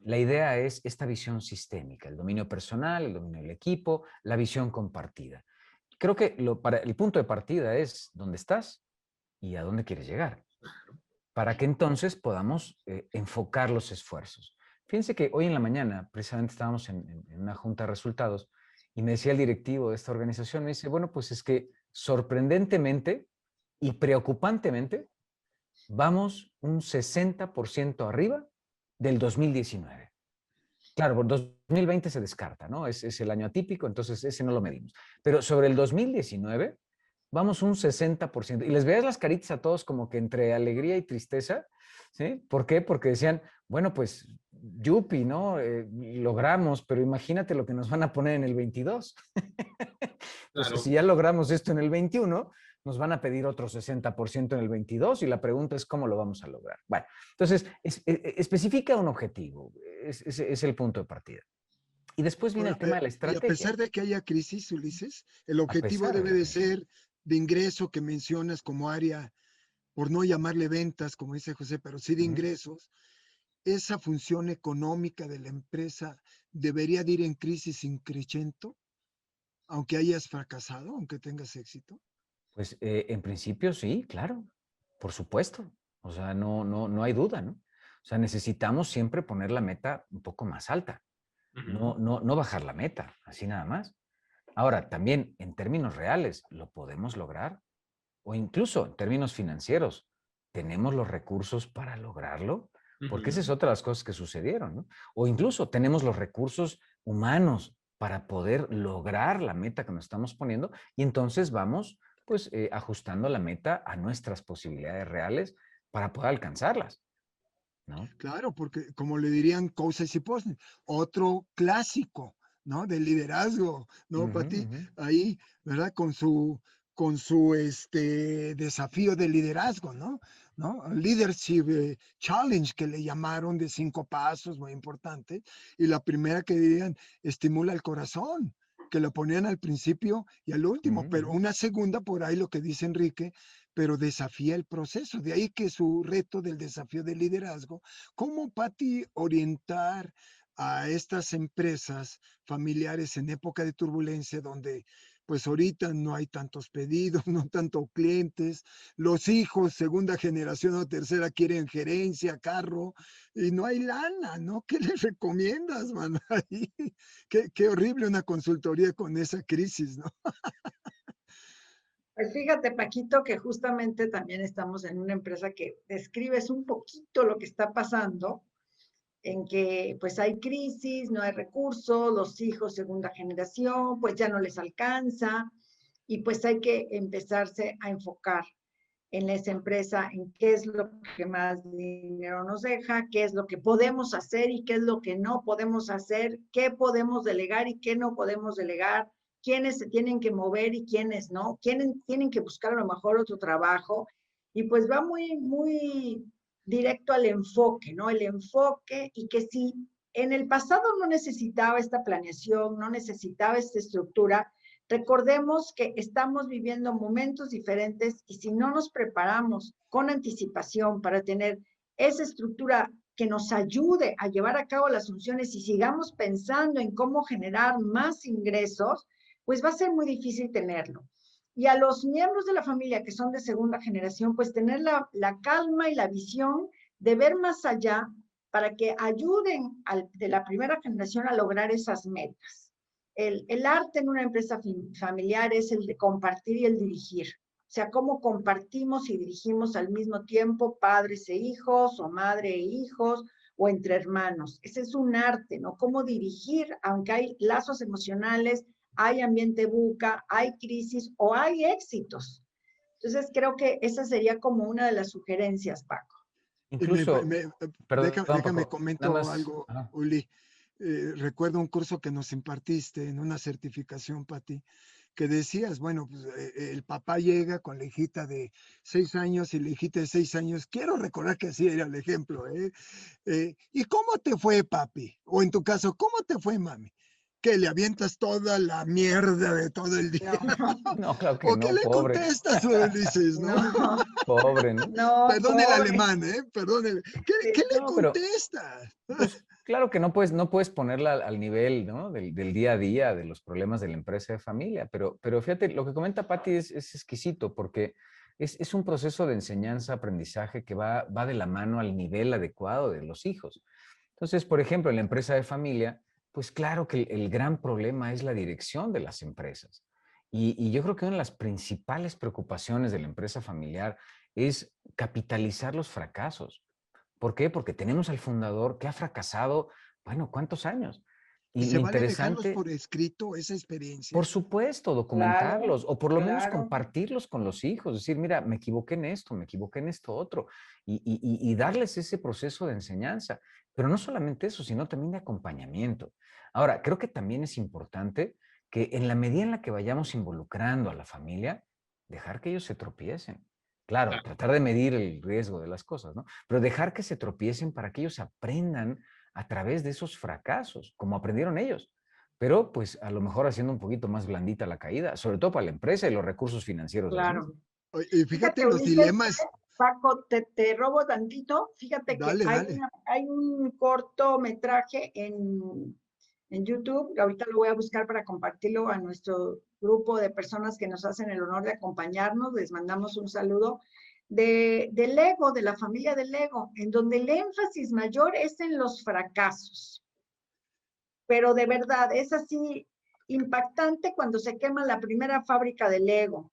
C: La idea es esta visión sistémica, el dominio personal, el dominio del equipo, la visión compartida. Creo que el punto de partida es dónde estás y a dónde quieres llegar, para que entonces podamos enfocar los esfuerzos. Fíjense que hoy en la mañana, precisamente estábamos en una junta de resultados y me decía el directivo de esta organización, me dice, bueno, pues es que sorprendentemente y preocupantemente vamos un 60% arriba del 2019. Claro, por 2020 se descarta, ¿no? Es el año atípico, entonces ese no lo medimos. Pero sobre el 2019 vamos un 60%. Y les veas las caritas a todos como que entre alegría y tristeza, ¿sí? ¿Por qué? Porque decían, bueno, pues, yupi, ¿no? Logramos, pero imagínate lo que nos van a poner en el 22. Entonces,
D: Claro.
C: si ya logramos esto en el 21, nos van a pedir otro 60% en el 22 y la pregunta es cómo lo vamos a lograr. Bueno, entonces, especifica un objetivo, es el punto de partida. Y después viene
A: Ahora,
C: el tema de la
A: y a
C: estrategia.
A: pesar de que haya crisis, Ulises, el
C: A
A: objetivo
C: pesar de
A: debe
C: la
A: de
C: crisis.
A: ser de ingreso que mencionas como área, por no llamarle ventas, como dice José, pero sí de
C: Ujú.
A: ingresos, esa función económica de la empresa debería de ir en crisis increchento, aunque hayas fracasado, aunque tengas éxito?
C: Pues en principio sí, claro, por supuesto. O sea, no hay duda, ¿no? O sea, necesitamos siempre poner la meta un poco más alta,
D: Ujú.
C: no bajar la meta, así nada más. Ahora, también en términos reales, ¿lo podemos lograr? O incluso en términos financieros, ¿tenemos los recursos para lograrlo? Porque esa es
D: Ujú.
C: otra de las cosas que sucedieron, ¿no? O incluso tenemos los recursos humanos para poder lograr la meta que nos estamos poniendo y entonces vamos pues ajustando la meta a nuestras posibilidades reales para poder alcanzarlas, ¿no?
A: Claro, porque como le dirían Cousas y Posner, otro clásico, ¿no? Del liderazgo, ¿no,
C: Ujú,
A: Pati?
C: ujú.
A: Ahí, ¿verdad? Con su desafío de liderazgo, ¿no? ¿No? Leadership Challenge que le llamaron de 5 pasos, muy importante. Y la primera que dirían, estimula el corazón, que lo ponían al principio y al último,
C: Ujú,
A: pero
C: ujú.
A: una segunda por ahí lo que dice Enrique, pero desafía el proceso. De ahí que su reto del desafío de liderazgo. ¿Cómo, Pati, orientar a estas empresas familiares en época de turbulencia donde pues ahorita no hay tantos pedidos, no tanto clientes, los hijos, segunda generación o tercera quieren gerencia, carro y no hay lana, ¿no? ¿Qué les recomiendas, man? Ahí, qué horrible una consultoría con esa crisis, ¿no?
B: Pues fíjate, Paquito, que justamente también estamos en una empresa que describes un poquito lo que está pasando, en que pues hay crisis, no hay recursos, los hijos segunda generación, pues ya no les alcanza y pues hay que empezarse a enfocar en esa empresa, en qué es lo que más dinero nos deja, qué es lo que podemos hacer y qué es lo que no podemos hacer, qué podemos delegar y qué no podemos delegar, quiénes se tienen que mover y quiénes no, quiénes tienen que buscar a lo mejor otro trabajo. Y pues va muy directo al enfoque, ¿no? El enfoque y que si en el pasado no necesitaba esta planeación, no necesitaba esta estructura, recordemos que estamos viviendo momentos diferentes y si no nos preparamos con anticipación para tener esa estructura que nos ayude a llevar a cabo las funciones y sigamos pensando en cómo generar más ingresos, pues va a ser muy difícil tenerlo. Y a los miembros de la familia que son de segunda generación, pues tener la calma y la visión de ver más allá para que ayuden de la primera generación a lograr esas metas. El arte en una empresa familiar es el de compartir y el dirigir. O sea, cómo compartimos y dirigimos al mismo tiempo padres e hijos, o madre e hijos, o entre hermanos. Ese es un arte, ¿no? Cómo dirigir, aunque hay lazos emocionales, hay ambiente buca, hay crisis o hay éxitos. Entonces, creo que esa sería como una de las sugerencias, Paco.
A: Y
C: Incluso, perdón,
A: déjame
C: Paco, nada
A: comento
C: más.
A: algo,
C: Ajá.
A: Uli. Recuerdo un curso que nos impartiste en una certificación, Pati, que decías, bueno, pues, el papá llega con la hijita de 6 años y la hijita de 6 años, quiero recordar que así era el ejemplo, ¿eh? ¿Y cómo te fue, papi? O en tu caso, ¿cómo te fue, mami? Que le avientas toda la mierda de todo el día.
B: No,
C: No, claro que
A: ¿O qué
C: no,
A: le
C: pobre,
A: contestas, Ulises, no?
B: no,
C: pobre, ¿no?
B: no,
A: Perdón el
B: pobre.
A: alemán, ¿eh? Perdón. ¿Qué le
C: No, pero
A: contestas?
C: pues claro que no puedes ponerla al nivel, ¿no? del día a día, de los problemas de la empresa de familia, pero fíjate, lo que comenta Patti es exquisito porque es un proceso de enseñanza-aprendizaje que va de la mano al nivel adecuado de los hijos. Entonces, por ejemplo, en la empresa de familia, pues claro que el gran problema es la dirección de las empresas. Y yo creo que una de las principales preocupaciones de la empresa familiar es capitalizar los fracasos. ¿Por qué? Porque tenemos al fundador que ha fracasado, bueno, ¿cuántos años?
A: Y
C: Y
A: se
C: lo
A: vale dejarlos
C: interesante,
A: por escrito, esa experiencia.
C: por supuesto,
B: Claro,
C: documentarlos o por lo menos
B: claro.
C: compartirlos con los hijos, decir, mira, me equivoqué en esto, me equivoqué en esto otro, y darles ese proceso de enseñanza. Pero no solamente eso, sino también de acompañamiento. Ahora, creo que también es importante que en la medida en la que vayamos involucrando a la familia, dejar que ellos se tropiecen. Claro, tratar de medir el riesgo de las cosas, ¿no? Pero dejar que se tropiecen para que ellos aprendan a través de esos fracasos, como aprendieron ellos, pero pues a lo mejor haciendo un poquito más blandita la caída, sobre todo para la empresa y los recursos financieros de la misma.
B: Claro.
A: Y fíjate
B: Fíjate,
A: los
B: Ulises,
A: dilemas.
B: Paco, te robo tantito. Fíjate que
A: Dale, dale.
B: hay un cortometraje en YouTube, que ahorita lo voy a buscar para compartirlo a nuestro grupo de personas que nos hacen el honor de acompañarnos. Les mandamos un saludo de Lego, de la familia de Lego, en donde el énfasis mayor es en los fracasos. Pero de verdad, es así impactante cuando se quema la primera fábrica de Lego,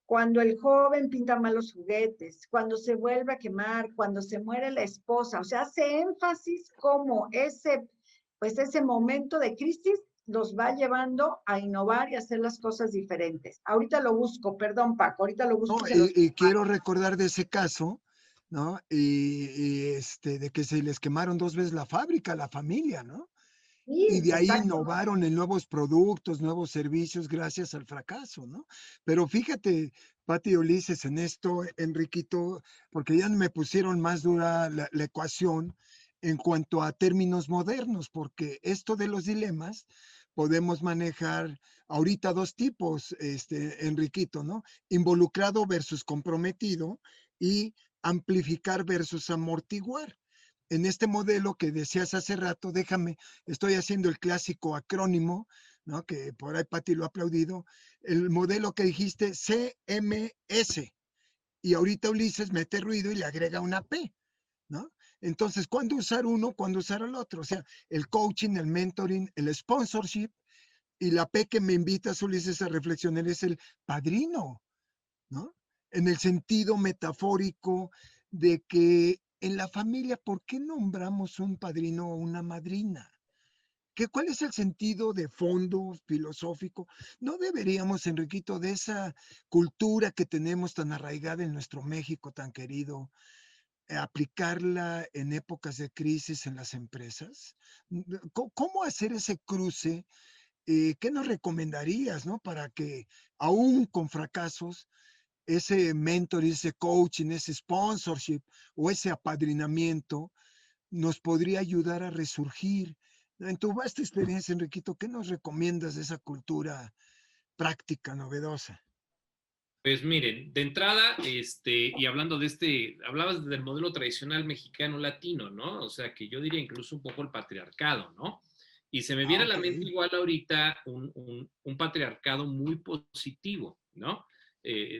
B: cuando el joven pinta malos juguetes, cuando se vuelve a quemar, cuando se muere la esposa. O sea, hace énfasis como ese momento de crisis los va llevando a innovar y hacer las cosas diferentes. Ahorita lo busco, perdón, Paco, ahorita lo busco.
A: No, y quiero recordar de ese caso, ¿no? De que se les quemaron 2 veces la fábrica, la familia, ¿no?
B: Sí,
A: Y de ahí
B: exacto.
A: innovaron en nuevos productos, nuevos servicios gracias al fracaso, ¿no? Pero fíjate, Pati y Ulises, en esto, Enriquito, porque ya me pusieron más dura la ecuación en cuanto a términos modernos, porque esto de los dilemas podemos manejar ahorita 2 tipos, Enriquito, ¿no? Involucrado versus comprometido y amplificar versus amortiguar. En este modelo que decías hace rato, estoy haciendo el clásico acrónimo, ¿no? Que por ahí Pati lo ha aplaudido, el modelo que dijiste CMS, y ahorita Ulises mete ruido y le agrega una P, ¿no? Entonces, ¿cuándo usar uno? ¿Cuándo usar el otro? O sea, el coaching, el mentoring, el sponsorship, y la P que me invitas, Ulises, a reflexionar es el padrino, ¿no? En el sentido metafórico de que en la familia, ¿por qué nombramos un padrino o una madrina? ¿Cuál es el sentido de fondo filosófico? No deberíamos, Enriquito, de esa cultura que tenemos tan arraigada en nuestro México tan querido, aplicarla en épocas de crisis en las empresas. ¿Cómo hacer ese cruce? ¿Qué nos recomendarías, no? Para que, aún con fracasos, ese mentor, ese coaching, ese sponsorship o ese apadrinamiento nos podría ayudar a resurgir. En tu vasta experiencia, Enriquito, ¿qué nos recomiendas de esa cultura práctica, novedosa?
D: Pues miren, de entrada, y hablando de hablabas del modelo tradicional mexicano latino, ¿no? O sea, que yo diría incluso un poco el patriarcado, ¿no? Y se me viene a la mente igual ahorita un patriarcado muy positivo, ¿no?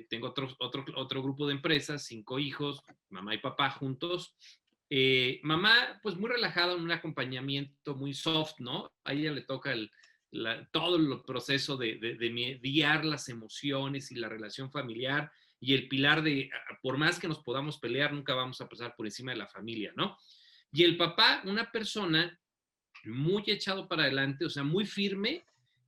D: Tengo otro grupo de empresas, 5 hijos, mamá y papá juntos. Mamá, pues muy relajada, un acompañamiento muy soft, ¿no? A ella le toca todo el proceso de mediar las emociones y la relación familiar y el pilar de, por más que nos podamos pelear, nunca vamos a pasar por encima de la familia, ¿no? Y el papá, una persona muy echado para adelante, o sea, muy firme,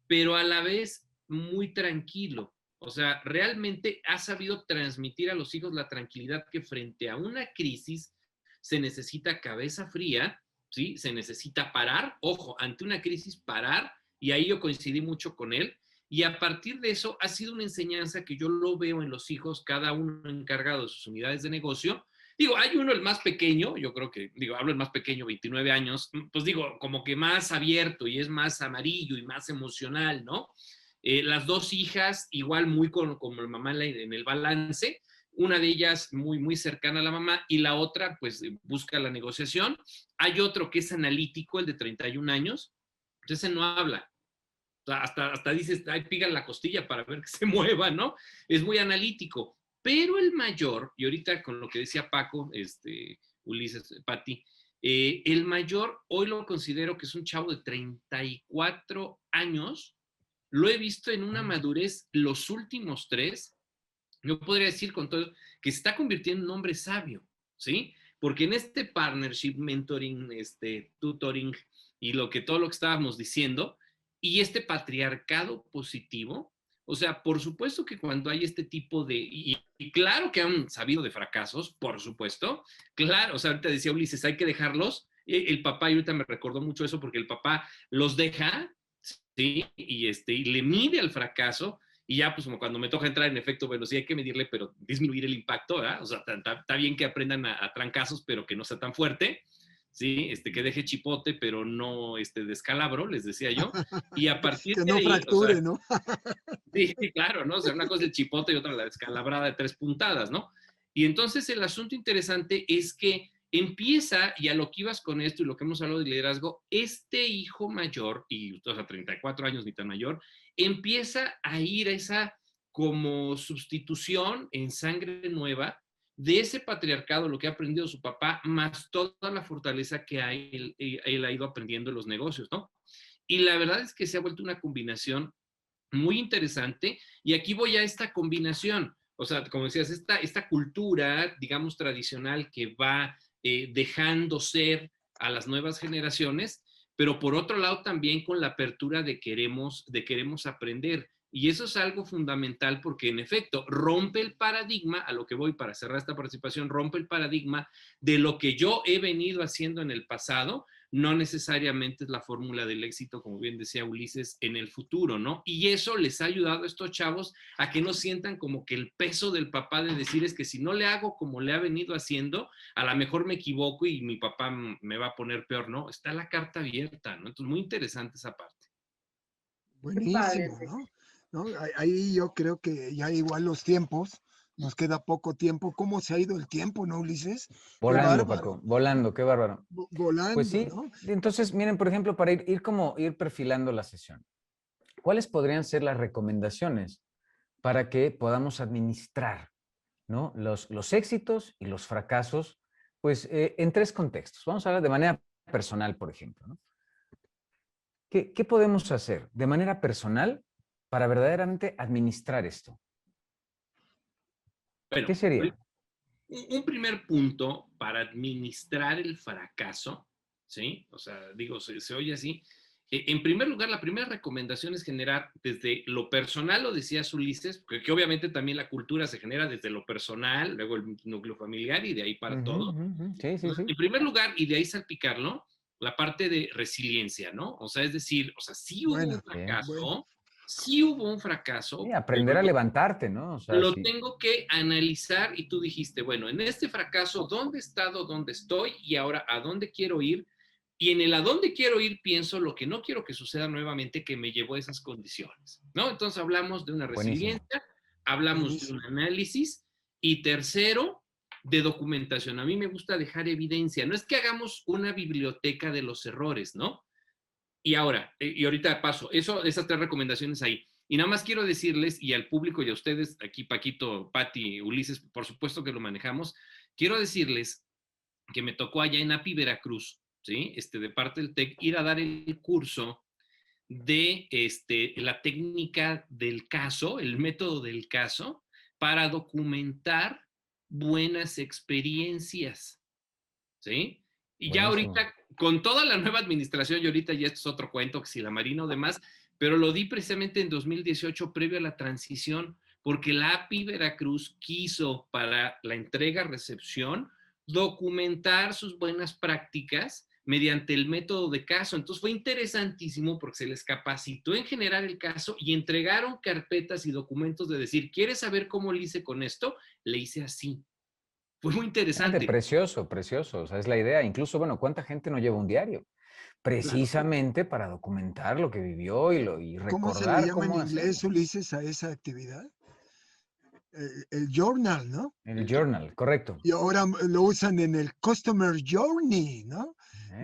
D: pero a la vez muy tranquilo. O sea, realmente ha sabido transmitir a los hijos la tranquilidad que frente a una crisis se necesita cabeza fría, ¿sí? Se necesita parar, ojo, ante una crisis parar, y ahí yo coincidí mucho con él, y a partir de eso ha sido una enseñanza que yo lo veo en los hijos, cada uno encargado de sus unidades de negocio. Digo, hay uno, el más pequeño, yo creo que, hablo el más pequeño, 29 años, pues digo, como que más abierto y es más amarillo y más emocional, ¿no? Las 2 hijas, igual muy como la mamá en el balance, una de ellas muy, muy cercana a la mamá y la otra, pues, busca la negociación. Hay otro que es analítico, el de 31 años, pues ese no habla. O sea, hasta dices, ay, pígale la costilla para ver que se mueva, ¿no? Es muy analítico. Pero el mayor, y ahorita con lo que decía Paco, Ulises, Pati, el mayor hoy lo considero que es un chavo de 34 años. Lo he visto en una madurez los últimos 3. Yo podría decir con todo que se está convirtiendo en un hombre sabio, ¿sí? Porque en este partnership, mentoring, tutoring y todo lo que estábamos diciendo, y este patriarcado positivo, o sea, por supuesto que cuando hay este tipo de, y claro que han sabido de fracasos, por supuesto, claro, o sea, ahorita decía Ulises, hay que dejarlos, el papá, y ahorita me recordó mucho eso, porque el papá los deja, ¿sí? Y le mide al fracaso, y ya, pues como cuando me toca entrar en efecto, bueno, sí hay que medirle, pero disminuir el impacto, ¿verdad? O sea, está bien que aprendan a trancazos, pero que no sea tan fuerte, ¿sí? Que deje chipote, pero no descalabro, les decía yo. Y a partir
A: Que
D: de
A: no
D: ahí, o sea,
A: fracture, ¿no?
D: sí, claro, ¿no? O sea, una cosa es el chipote y otra la descalabrada de 3 puntadas, ¿no? Y entonces el asunto interesante es que empieza, y a lo que ibas con esto y lo que hemos hablado de liderazgo, este hijo mayor, y o sea, 34 años ni tan mayor, empieza a ir a esa como sustitución en sangre nueva de ese patriarcado, lo que ha aprendido su papá, más toda la fortaleza que él ha ido aprendiendo en los negocios, ¿no? Y la verdad es que se ha vuelto una combinación muy interesante, y aquí voy a esta combinación, o sea, como decías, esta cultura, digamos, tradicional que va dejando ser a las nuevas generaciones, pero por otro lado también con la apertura de queremos aprender. Y eso es algo fundamental porque en efecto rompe el paradigma, a lo que voy para cerrar esta participación, rompe el paradigma de lo que yo he venido haciendo en el pasado, no necesariamente es la fórmula del éxito, como bien decía Ulises, en el futuro, ¿no? Y eso les ha ayudado a estos chavos a que no sientan como que el peso del papá de decir es que si no le hago como le ha venido haciendo, a lo mejor me equivoco y mi papá me va a poner peor, ¿no? Está la carta abierta, ¿no? Entonces, muy interesante esa parte.
B: Qué padre,
A: Buenísimo, ¿no? Ahí yo creo que ya igual los tiempos, nos queda poco tiempo. ¿Cómo se ha ido el tiempo, no, Ulises? Qué
C: Volando,
A: bárbaro,
C: Paco, volando, qué bárbaro. Pues
A: volando,
C: sí,
A: ¿no?
C: entonces miren, por ejemplo, para ir perfilando la sesión, ¿cuáles podrían ser las recomendaciones para que podamos administrar, ¿no? los éxitos y los fracasos, pues en tres contextos? Vamos a hablar de manera personal, por ejemplo, ¿no? ¿Qué podemos hacer de manera personal para verdaderamente administrar esto?
D: Bueno,
C: ¿Qué sería?
D: un primer punto para administrar el fracaso, ¿sí? O sea, digo, se oye así. En primer lugar, la primera recomendación es generar desde lo personal, lo decía Ulises, que obviamente también la cultura se genera desde lo personal, luego el núcleo familiar y de ahí para todo.
C: Sí, sí, sí.
D: En primer lugar, y de ahí salpicarlo, la parte de resiliencia, ¿no? O sea, es decir, o sea,
A: Bueno, bueno.
D: sí hubo un
C: Sí,
D: fracaso,
C: aprender
D: pero
C: a levantarte, ¿no? O sea,
D: lo
C: sí.
D: tengo que analizar y tú dijiste, bueno, en este fracaso, ¿dónde he estado, dónde estoy y ahora a dónde quiero ir? Y en el a dónde quiero ir pienso lo que no quiero que suceda nuevamente que me llevó a esas condiciones, ¿no? Entonces hablamos de una
C: Buenísimo.
D: resiliencia, hablamos de un
A: Buenísimo.
D: análisis y tercero, de documentación. A mí me gusta dejar evidencia. No es que hagamos una biblioteca de los errores, ¿no? Y ahora, y ahorita paso, esas tres recomendaciones ahí. Y nada más quiero decirles, y al público y a ustedes, aquí Paquito, Pati, Ulises, por supuesto que lo manejamos, quiero decirles que me tocó allá en API Veracruz, ¿sí? De parte del TEC, ir a dar el curso de la técnica del caso, el método del caso, para documentar buenas experiencias, ¿sí? Y ya
C: Buenísimo.
D: ahorita, con toda la nueva administración, y ahorita ya esto es otro cuento, que si la Marina o demás, pero lo di precisamente en 2018, previo a la transición, porque la API Veracruz quiso para la entrega-recepción documentar sus buenas prácticas mediante el método de caso. Entonces fue interesantísimo porque se les capacitó en generar el caso y entregaron carpetas y documentos de decir, ¿quieres saber cómo le hice con esto? Le hice así. Fue muy
C: Fíjate,
D: interesante.
C: precioso, precioso. O sea, es la idea. Incluso, bueno, ¿cuánta gente no lleva un diario?
D: Claro.
C: Precisamente para documentar lo que vivió y
A: ¿Cómo se le
C: recordar
A: llama en
C: cómo
A: inglés,
C: hacerlo.
A: Ulises, a esa actividad? El journal, ¿no?
C: El journal, correcto.
A: Y ahora lo usan en el Customer Journey, ¿no?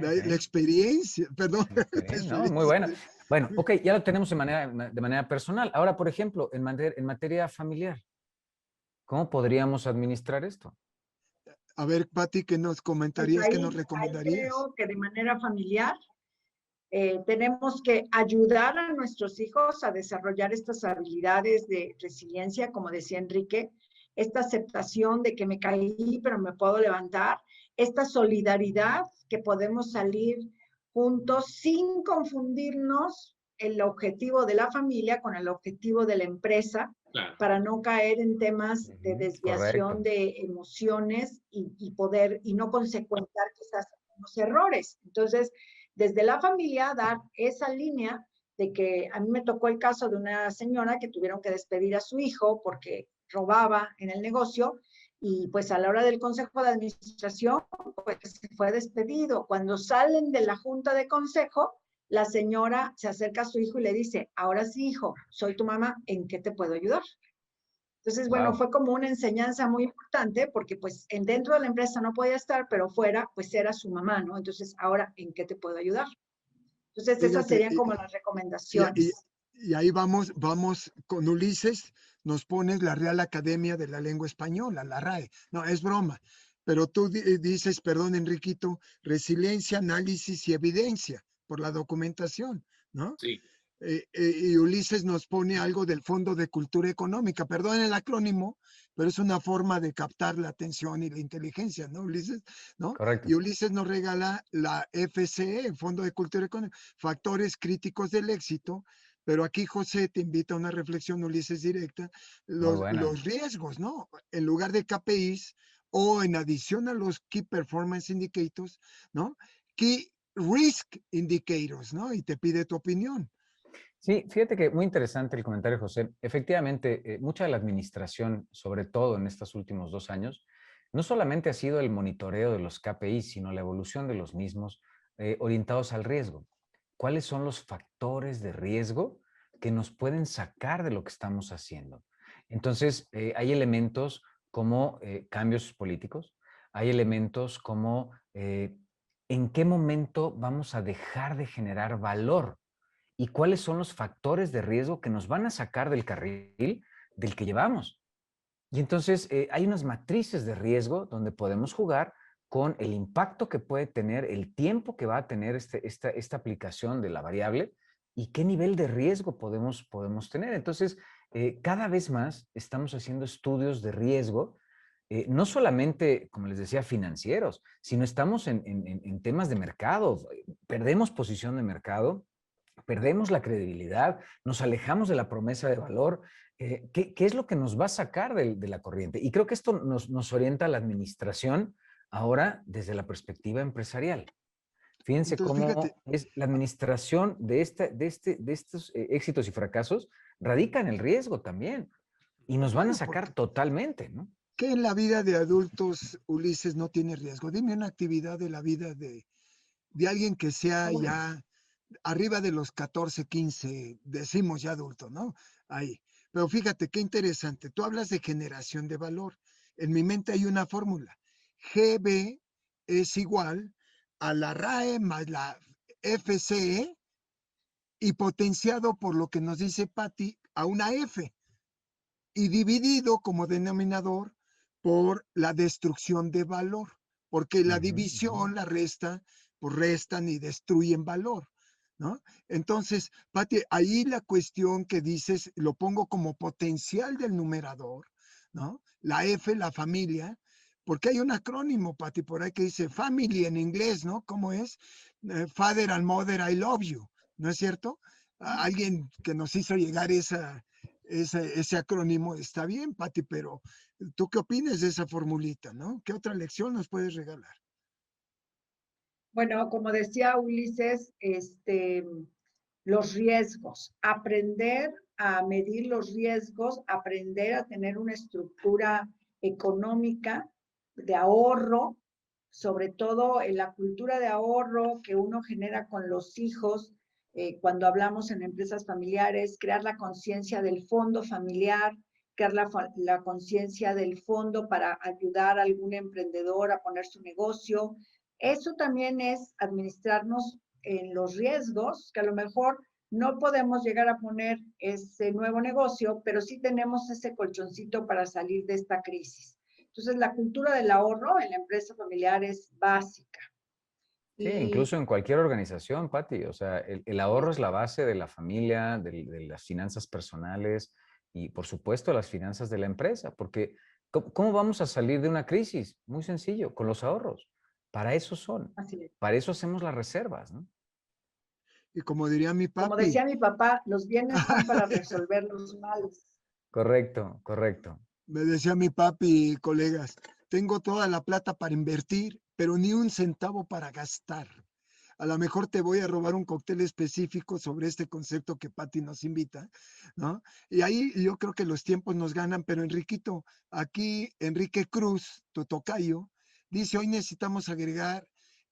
A: La
C: Ok.
A: experiencia, perdón,
C: Ok,
A: la
C: no, muy
A: experiencia.
C: buena. Bueno, ok, ya lo tenemos de manera personal. Ahora, por ejemplo, en materia familiar, ¿cómo podríamos administrar esto?
A: A ver, Pati, ¿qué nos
B: Pues
A: comentarías, qué nos
B: ahí
A: recomendarías?
B: creo que de manera familiar tenemos que ayudar a nuestros hijos a desarrollar estas habilidades de resiliencia, como decía Enrique, esta aceptación de que me caí, pero me puedo levantar, esta solidaridad que podemos salir juntos sin confundirnos el objetivo de la familia con el objetivo de la empresa,
D: Claro.
B: para no caer en temas de desviación
C: Correcto.
B: de emociones y no consecuentar quizás los errores. Entonces, desde la familia dar esa línea de que a mí me tocó el caso de una señora que tuvieron que despedir a su hijo porque robaba en el negocio y pues a la hora del consejo de administración pues se fue despedido. Cuando salen de la junta de consejo, la señora se acerca a su hijo y le dice, ahora sí hijo, soy tu mamá, ¿en qué te puedo ayudar? Entonces, bueno,
C: Wow,
B: fue como una enseñanza muy importante porque pues dentro de la empresa no podía estar, pero fuera pues era su mamá, ¿no? Entonces, ahora, ¿en qué te puedo ayudar? Entonces, esas
A: Fíjate,
B: serían como las
A: y, y-
B: recomendaciones.
A: y ahí vamos con Ulises, nos pones la Real Academia de la Lengua Española, la RAE. No, es broma. Pero tú dices, perdón, Enriquito, resiliencia, análisis y evidencia por la documentación, ¿no?
D: Sí.
A: Y Ulises nos pone algo del Fondo de Cultura Económica, perdón el acrónimo, pero es una forma de captar la atención y la inteligencia, ¿no, Ulises? ¿No? Y
C: correcto.
A: Ulises nos regala la FCE, Fondo de Cultura Económica, factores críticos del éxito, pero aquí José te invita a una reflexión, Ulises, directa,
C: Muy buena.
A: los riesgos, ¿no? En lugar de KPIs o en adición a los Key Performance Indicators, ¿no? Key Risk Indicators, ¿no? Y te pide tu opinión.
C: Sí, fíjate que muy interesante el comentario, José. Efectivamente, mucha de la administración, sobre todo en estos últimos 2 años, no solamente ha sido el monitoreo de los KPI, sino la evolución de los mismos orientados al riesgo. ¿Cuáles son los factores de riesgo que nos pueden sacar de lo que estamos haciendo? Entonces, hay elementos como cambios políticos, hay elementos como en qué momento vamos a dejar de generar valor y cuáles son los factores de riesgo que nos van a sacar del carril del que llevamos. Y entonces hay unas matrices de riesgo donde podemos jugar con el impacto que puede tener, el tiempo que va a tener esta aplicación de la variable y qué nivel de riesgo podemos tener. Entonces, cada vez más estamos haciendo estudios de riesgo, no solamente, como les decía, financieros, sino estamos en temas de mercado. Perdemos posición de mercado, perdemos la credibilidad, nos alejamos de la promesa de valor. ¿Qué es lo que nos va a sacar de la corriente? Y creo que esto nos orienta a la administración ahora desde la perspectiva empresarial. Fíjense
A: Entonces, fíjate,
C: cómo es la administración de estos éxitos y fracasos radica en el riesgo también. Y nos van a
A: claro,
C: sacar
A: porque
C: totalmente, ¿no?
A: ¿qué en la vida de adultos, Ulises, no tiene riesgo? Dime una actividad de la vida de alguien que sea ya arriba de los 14, 15, decimos ya adulto, ¿no? Ahí. Pero fíjate, qué interesante. Tú hablas de generación de valor. En mi mente hay una fórmula. GB es igual a la RAE más la FCE y potenciado por lo que nos dice Patty a una F y dividido como denominador por la destrucción de valor, porque la
C: Ujú, ujú.
A: división, la resta, pues restan y destruyen valor, ¿no? Entonces, Pati, ahí la cuestión que dices, lo pongo como potencial del numerador, ¿no? La F, la familia, porque hay un acrónimo, Pati, por ahí que dice family en inglés, ¿no? ¿Cómo es? Father and mother, I love you, ¿no es cierto? Alguien que nos hizo llegar ese acrónimo está bien, Pati, pero ¿tú qué opinas de esa formulita, no? ¿Qué otra lección nos puedes regalar?
B: Bueno, como decía Ulises, los riesgos, aprender a medir los riesgos, aprender a tener una estructura económica de ahorro, sobre todo en la cultura de ahorro que uno genera con los hijos, cuando hablamos en empresas familiares, crear la conciencia del fondo familiar, crear la conciencia del fondo para ayudar a algún emprendedor a poner su negocio. Eso también es administrarnos en los riesgos, que a lo mejor no podemos llegar a poner ese nuevo negocio, pero sí tenemos ese colchoncito para salir de esta crisis. Entonces, la cultura del ahorro en la empresa familiar es básica.
C: Sí,
B: Y
C: incluso en cualquier organización, Patti. O sea, el ahorro es la base de la familia, de las finanzas personales y, por supuesto, las finanzas de la empresa. Porque, ¿cómo vamos a salir de una crisis? Muy sencillo, con los ahorros. Para eso son.
B: así es.
C: Para eso hacemos las reservas, ¿no?
A: Y como diría mi
B: Como
A: papi,
B: decía mi papá, los bienes son para resolver los males.
C: Correcto, correcto.
A: me decía mi papi, colegas, tengo toda la plata para invertir, pero ni un centavo para gastar. A lo mejor te voy a robar un cóctel específico sobre este concepto que Patti nos invita, ¿no? Y ahí yo creo que los tiempos nos ganan, pero Enriquito, aquí Enrique Cruz, tu tocayo, dice, hoy necesitamos agregar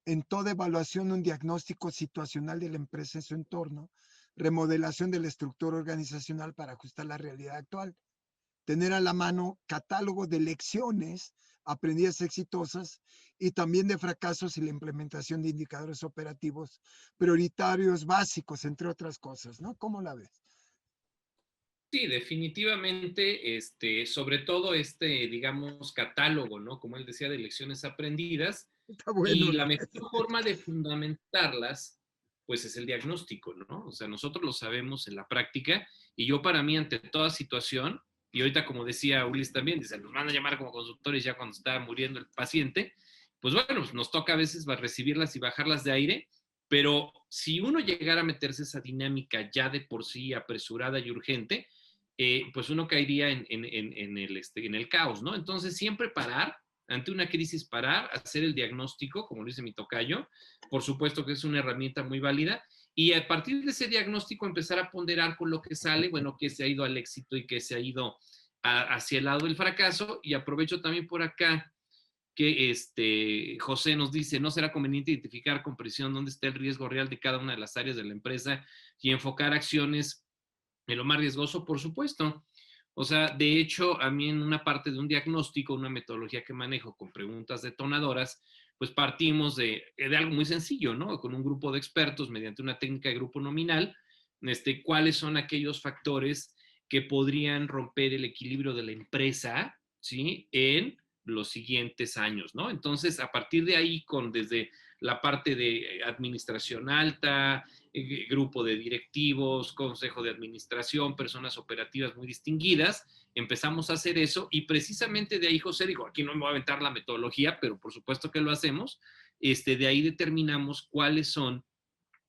A: en toda evaluación un diagnóstico situacional de la empresa en su entorno, remodelación de la estructura organizacional para ajustar la realidad actual. tener a la mano catálogo de lecciones aprendidas exitosas y también de fracasos y la implementación de indicadores operativos prioritarios básicos, entre otras cosas, ¿no? ¿Cómo la ves?
D: Sí, definitivamente, sobre todo digamos, catálogo, ¿no? Como él decía, de lecciones aprendidas.
A: Está bueno,
D: Y la
A: ¿no?
D: mejor forma de fundamentarlas, pues es el diagnóstico, ¿no? O sea, nosotros lo sabemos en la práctica y yo para mí ante toda situación, y ahorita como decía Ulises también, dice, nos van a llamar como consultores ya cuando está muriendo el paciente, pues bueno, pues nos toca a veces recibirlas y bajarlas de aire, pero si uno llegara a meterse esa dinámica ya de por sí apresurada y urgente, pues uno caería en el caos, ¿no? Entonces siempre parar, ante una crisis parar, hacer el diagnóstico, como lo dice mi tocayo, por supuesto que es una herramienta muy válida, y a partir de ese diagnóstico empezar a ponderar con lo que sale, bueno, que se ha ido al éxito y que se ha ido hacia el lado del fracaso, y aprovecho también por acá que José nos dice, no será conveniente identificar con precisión dónde está el riesgo real de cada una de las áreas de la empresa y enfocar acciones en lo más riesgoso, por supuesto. O sea, de hecho, a mí en una parte de un diagnóstico, una metodología que manejo con preguntas detonadoras, pues partimos de algo muy sencillo, ¿no? Con un grupo de expertos, mediante una técnica de grupo nominal, cuáles son aquellos factores que podrían romper el equilibrio de la empresa, ¿sí? En los siguientes años, ¿no? Entonces, a partir de ahí, desde la parte de administración alta, grupo de directivos, consejo de administración, personas operativas muy distinguidas, empezamos a hacer eso y precisamente de ahí, José, dijo, aquí no me voy a aventar la metodología, pero por supuesto que lo hacemos, de ahí determinamos cuáles son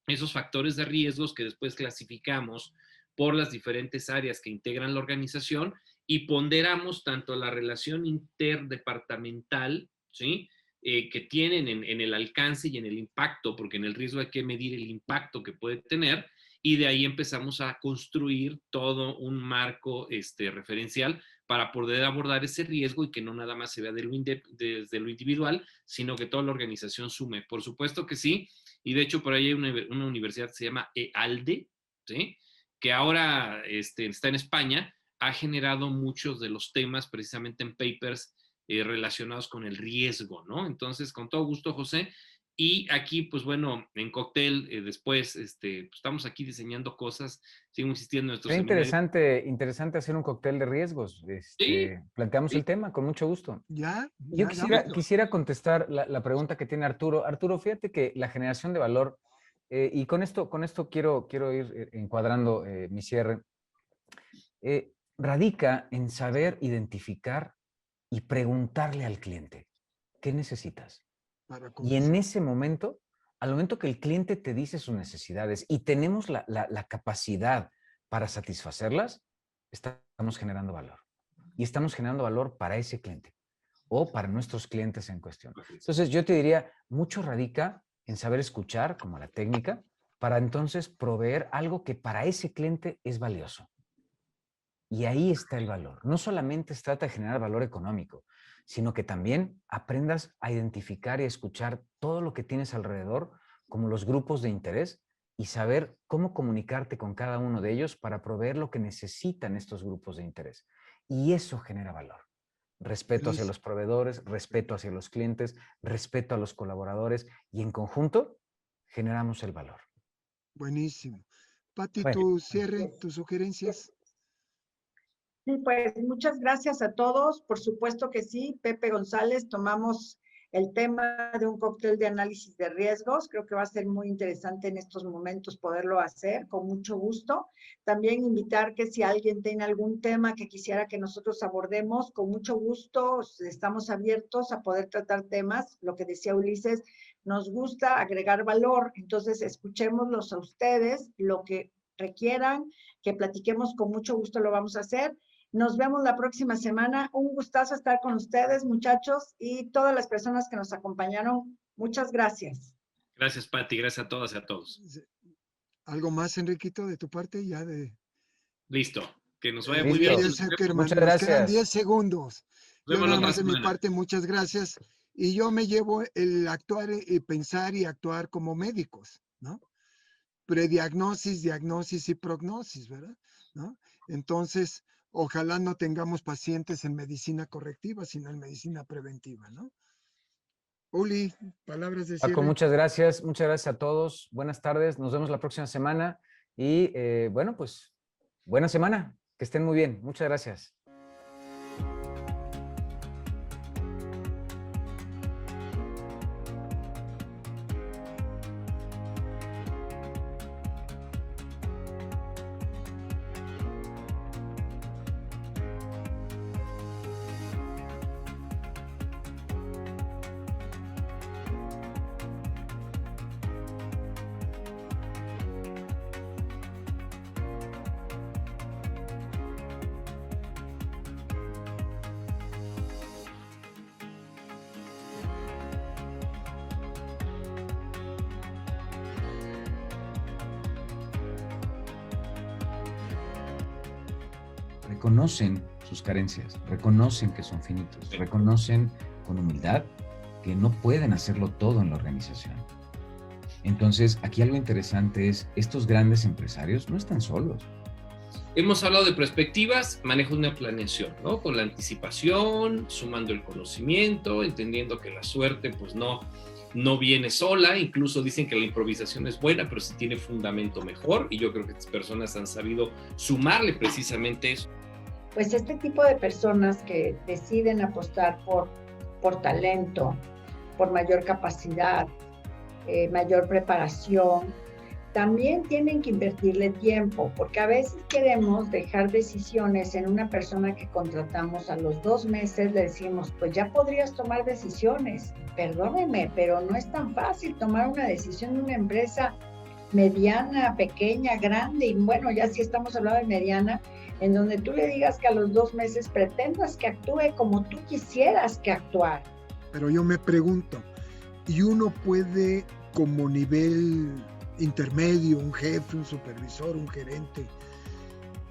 D: esos factores de riesgos que después clasificamos por las diferentes áreas que integran la organización y ponderamos tanto la relación interdepartamental, ¿sí? Que tienen en el alcance y en el impacto, porque en el riesgo hay que medir el impacto que puede tener, y de ahí empezamos a construir todo un marco referencial para poder abordar ese riesgo y que no nada más se vea desde lo individual, sino que toda la organización sume. Por supuesto que sí, y de hecho por ahí hay una universidad que se llama EALDE, ¿sí? Que ahora está en España, ha generado muchos de los temas precisamente en papers relacionados con el riesgo, ¿no? Entonces, con todo gusto, José. Y aquí, pues bueno, en Cóctel, después, pues, estamos aquí diseñando cosas, sigo insistiendo en nuestros
C: Sería
D: seminarios.
C: interesante hacer un cóctel de riesgos.
D: Sí,
C: Planteamos
D: sí,
C: el tema con mucho gusto.
A: Ya,
C: Yo
A: ya,
C: quisiera,
A: dámelo.
C: quisiera contestar la pregunta que tiene Arturo. Arturo, fíjate que la generación de valor, y con esto quiero ir encuadrando mi cierre, radica en saber identificar y preguntarle al cliente, ¿qué necesitas?
A: Para
C: Y en
A: comenzar.
C: ese momento, al momento que el cliente te dice sus necesidades y tenemos la capacidad para satisfacerlas, estamos generando valor. Y estamos generando valor para ese cliente o para nuestros clientes en cuestión. Entonces, yo te diría, mucho radica en saber escuchar, como la técnica, para entonces proveer algo que para ese cliente es valioso. Y ahí está el valor. No solamente se trata de generar valor económico, sino que también aprendas a identificar y a escuchar todo lo que tienes alrededor, como los grupos de interés, y saber cómo comunicarte con cada uno de ellos para proveer lo que necesitan estos grupos de interés. Y eso genera valor. Respeto hacia
A: Buenísimo.
C: los proveedores, respeto hacia los clientes, respeto a los colaboradores y en conjunto generamos el valor.
A: Buenísimo. Pati,
C: Bueno,
A: tu cierre, tus sugerencias.
B: Sí, pues muchas gracias a todos. Por supuesto que sí, Pepe González, tomamos el tema de un cóctel de análisis de riesgos. Creo que va a ser muy interesante en estos momentos poderlo hacer con mucho gusto. También invitar que si alguien tiene algún tema que quisiera que nosotros abordemos, con mucho gusto estamos abiertos a poder tratar temas. Lo que decía Ulises, nos gusta agregar valor, entonces escuchémoslos a ustedes, lo que requieran, que platiquemos con mucho gusto lo vamos a hacer. Nos vemos la próxima semana. Un gustazo estar con ustedes, muchachos, y todas las personas que nos acompañaron. Muchas gracias.
D: Gracias, Pati, gracias a todas y a todos.
A: ¿Algo más, Enriquito, de tu parte? Ya de...
D: Listo, que nos vaya muy bien.
C: listo.
A: Elías Zuckerman,
C: Muchas
A: nos quedan
C: gracias.
A: 10 segundos.
D: Nos
A: Yo
D: vemos la
A: nada
D: otra
A: más de mi
D: semana.
A: parte, muchas gracias. Y yo me llevo el actuar y pensar y actuar como médicos, ¿no? Prediagnosis, diagnosis y prognosis, ¿verdad? ¿No? Entonces, ojalá no tengamos pacientes en medicina correctiva, sino en medicina preventiva, ¿no? Uli, palabras de cierre.
C: Paco, muchas gracias a todos, buenas tardes, nos vemos la próxima semana y bueno, pues buena semana, que estén muy bien, muchas gracias. Reconocen sus carencias, reconocen que son finitos, reconocen con humildad que no pueden hacerlo todo en la organización. Entonces, aquí algo interesante es, estos grandes empresarios no están solos.
D: Hemos hablado de perspectivas, manejo de una planeación, ¿no? Con la anticipación, sumando el conocimiento, entendiendo que la suerte, pues no viene sola, incluso dicen que la improvisación es buena, pero si tiene fundamento mejor, y yo creo que estas personas han sabido sumarle precisamente eso.
B: Pues este tipo de personas que deciden apostar por talento, por mayor capacidad, mayor preparación, también tienen que invertirle tiempo, porque a veces queremos dejar decisiones en una persona que contratamos a los 2 meses, le decimos, pues ya podrías tomar decisiones. Perdónenme, pero no es tan fácil tomar una decisión de una empresa mediana, pequeña, grande, y bueno, ya si estamos hablando de mediana, en donde tú le digas que a los 2 meses pretendas que actúe como tú quisieras que actuara.
A: Pero yo me pregunto, ¿y uno puede como nivel intermedio, un jefe, un supervisor, un gerente,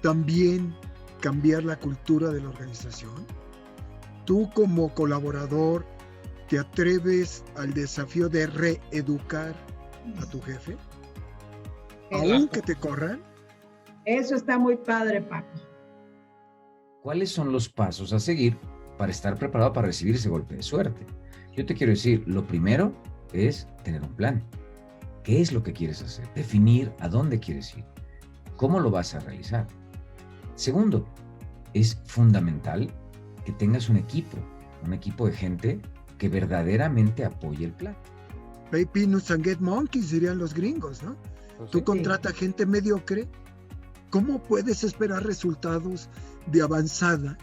A: también cambiar la cultura de la organización? Tú como colaborador, ¿te atreves al desafío de reeducar a tu jefe? ¿Aún que te corran?
B: Eso está muy padre, Paco.
C: ¿Cuáles son los pasos a seguir para estar preparado para recibir ese golpe de suerte? Yo te quiero decir, lo primero es tener un plan. ¿Qué es lo que quieres hacer? Definir a dónde quieres ir. ¿Cómo lo vas a realizar? Segundo, es fundamental que tengas un equipo de gente que verdaderamente apoye el plan.
A: Pay peanuts and get monkeys, dirían los gringos, ¿no?
C: Pues
A: Tú
C: sí.
A: contratas gente mediocre, ¿cómo puedes esperar resultados de avanzada?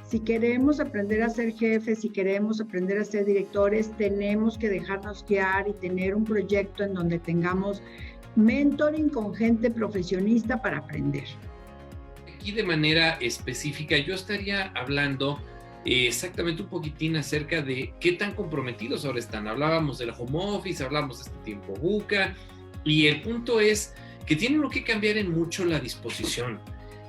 B: Si queremos aprender a ser jefes, si queremos aprender a ser directores, tenemos que dejarnos guiar y tener un proyecto en donde tengamos mentoring con gente profesionista para aprender.
D: Aquí de manera específica yo estaría hablando exactamente un poquitín acerca de qué tan comprometidos ahora están. Hablábamos del home office, hablamos de este tiempo VUCA, y el punto es que tienen que cambiar en mucho la disposición.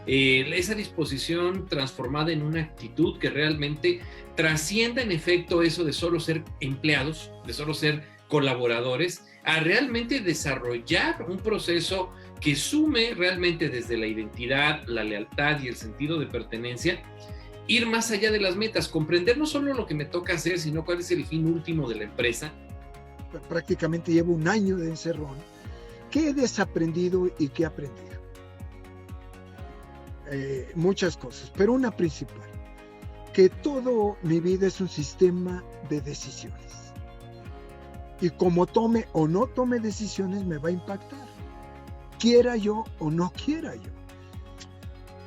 D: Esa disposición transformada en una actitud que realmente trascienda en efecto eso de solo ser empleados, de solo ser colaboradores, a realmente desarrollar un proceso que sume realmente desde la identidad, la lealtad y el sentido de pertenencia, ir más allá de las metas, comprender no solo lo que me toca hacer, sino cuál es el fin último de la empresa.
A: Prácticamente llevo 1 año de encerrón. ¿Qué he desaprendido y qué he aprendido? Muchas cosas, pero una principal, que toda mi vida es un sistema de decisiones. Y como tome o no tome decisiones, me va a impactar. Quiera yo o no quiera yo.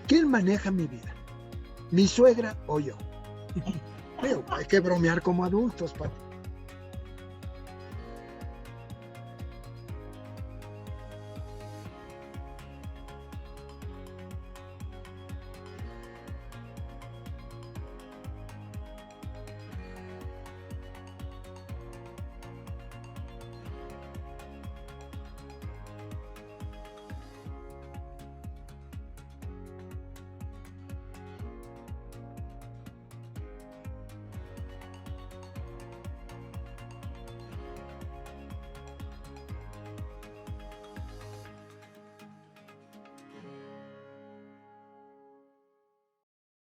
A: ¿Quién maneja mi vida? ¿Mi suegra o yo? Pero hay que bromear como adultos, Pati.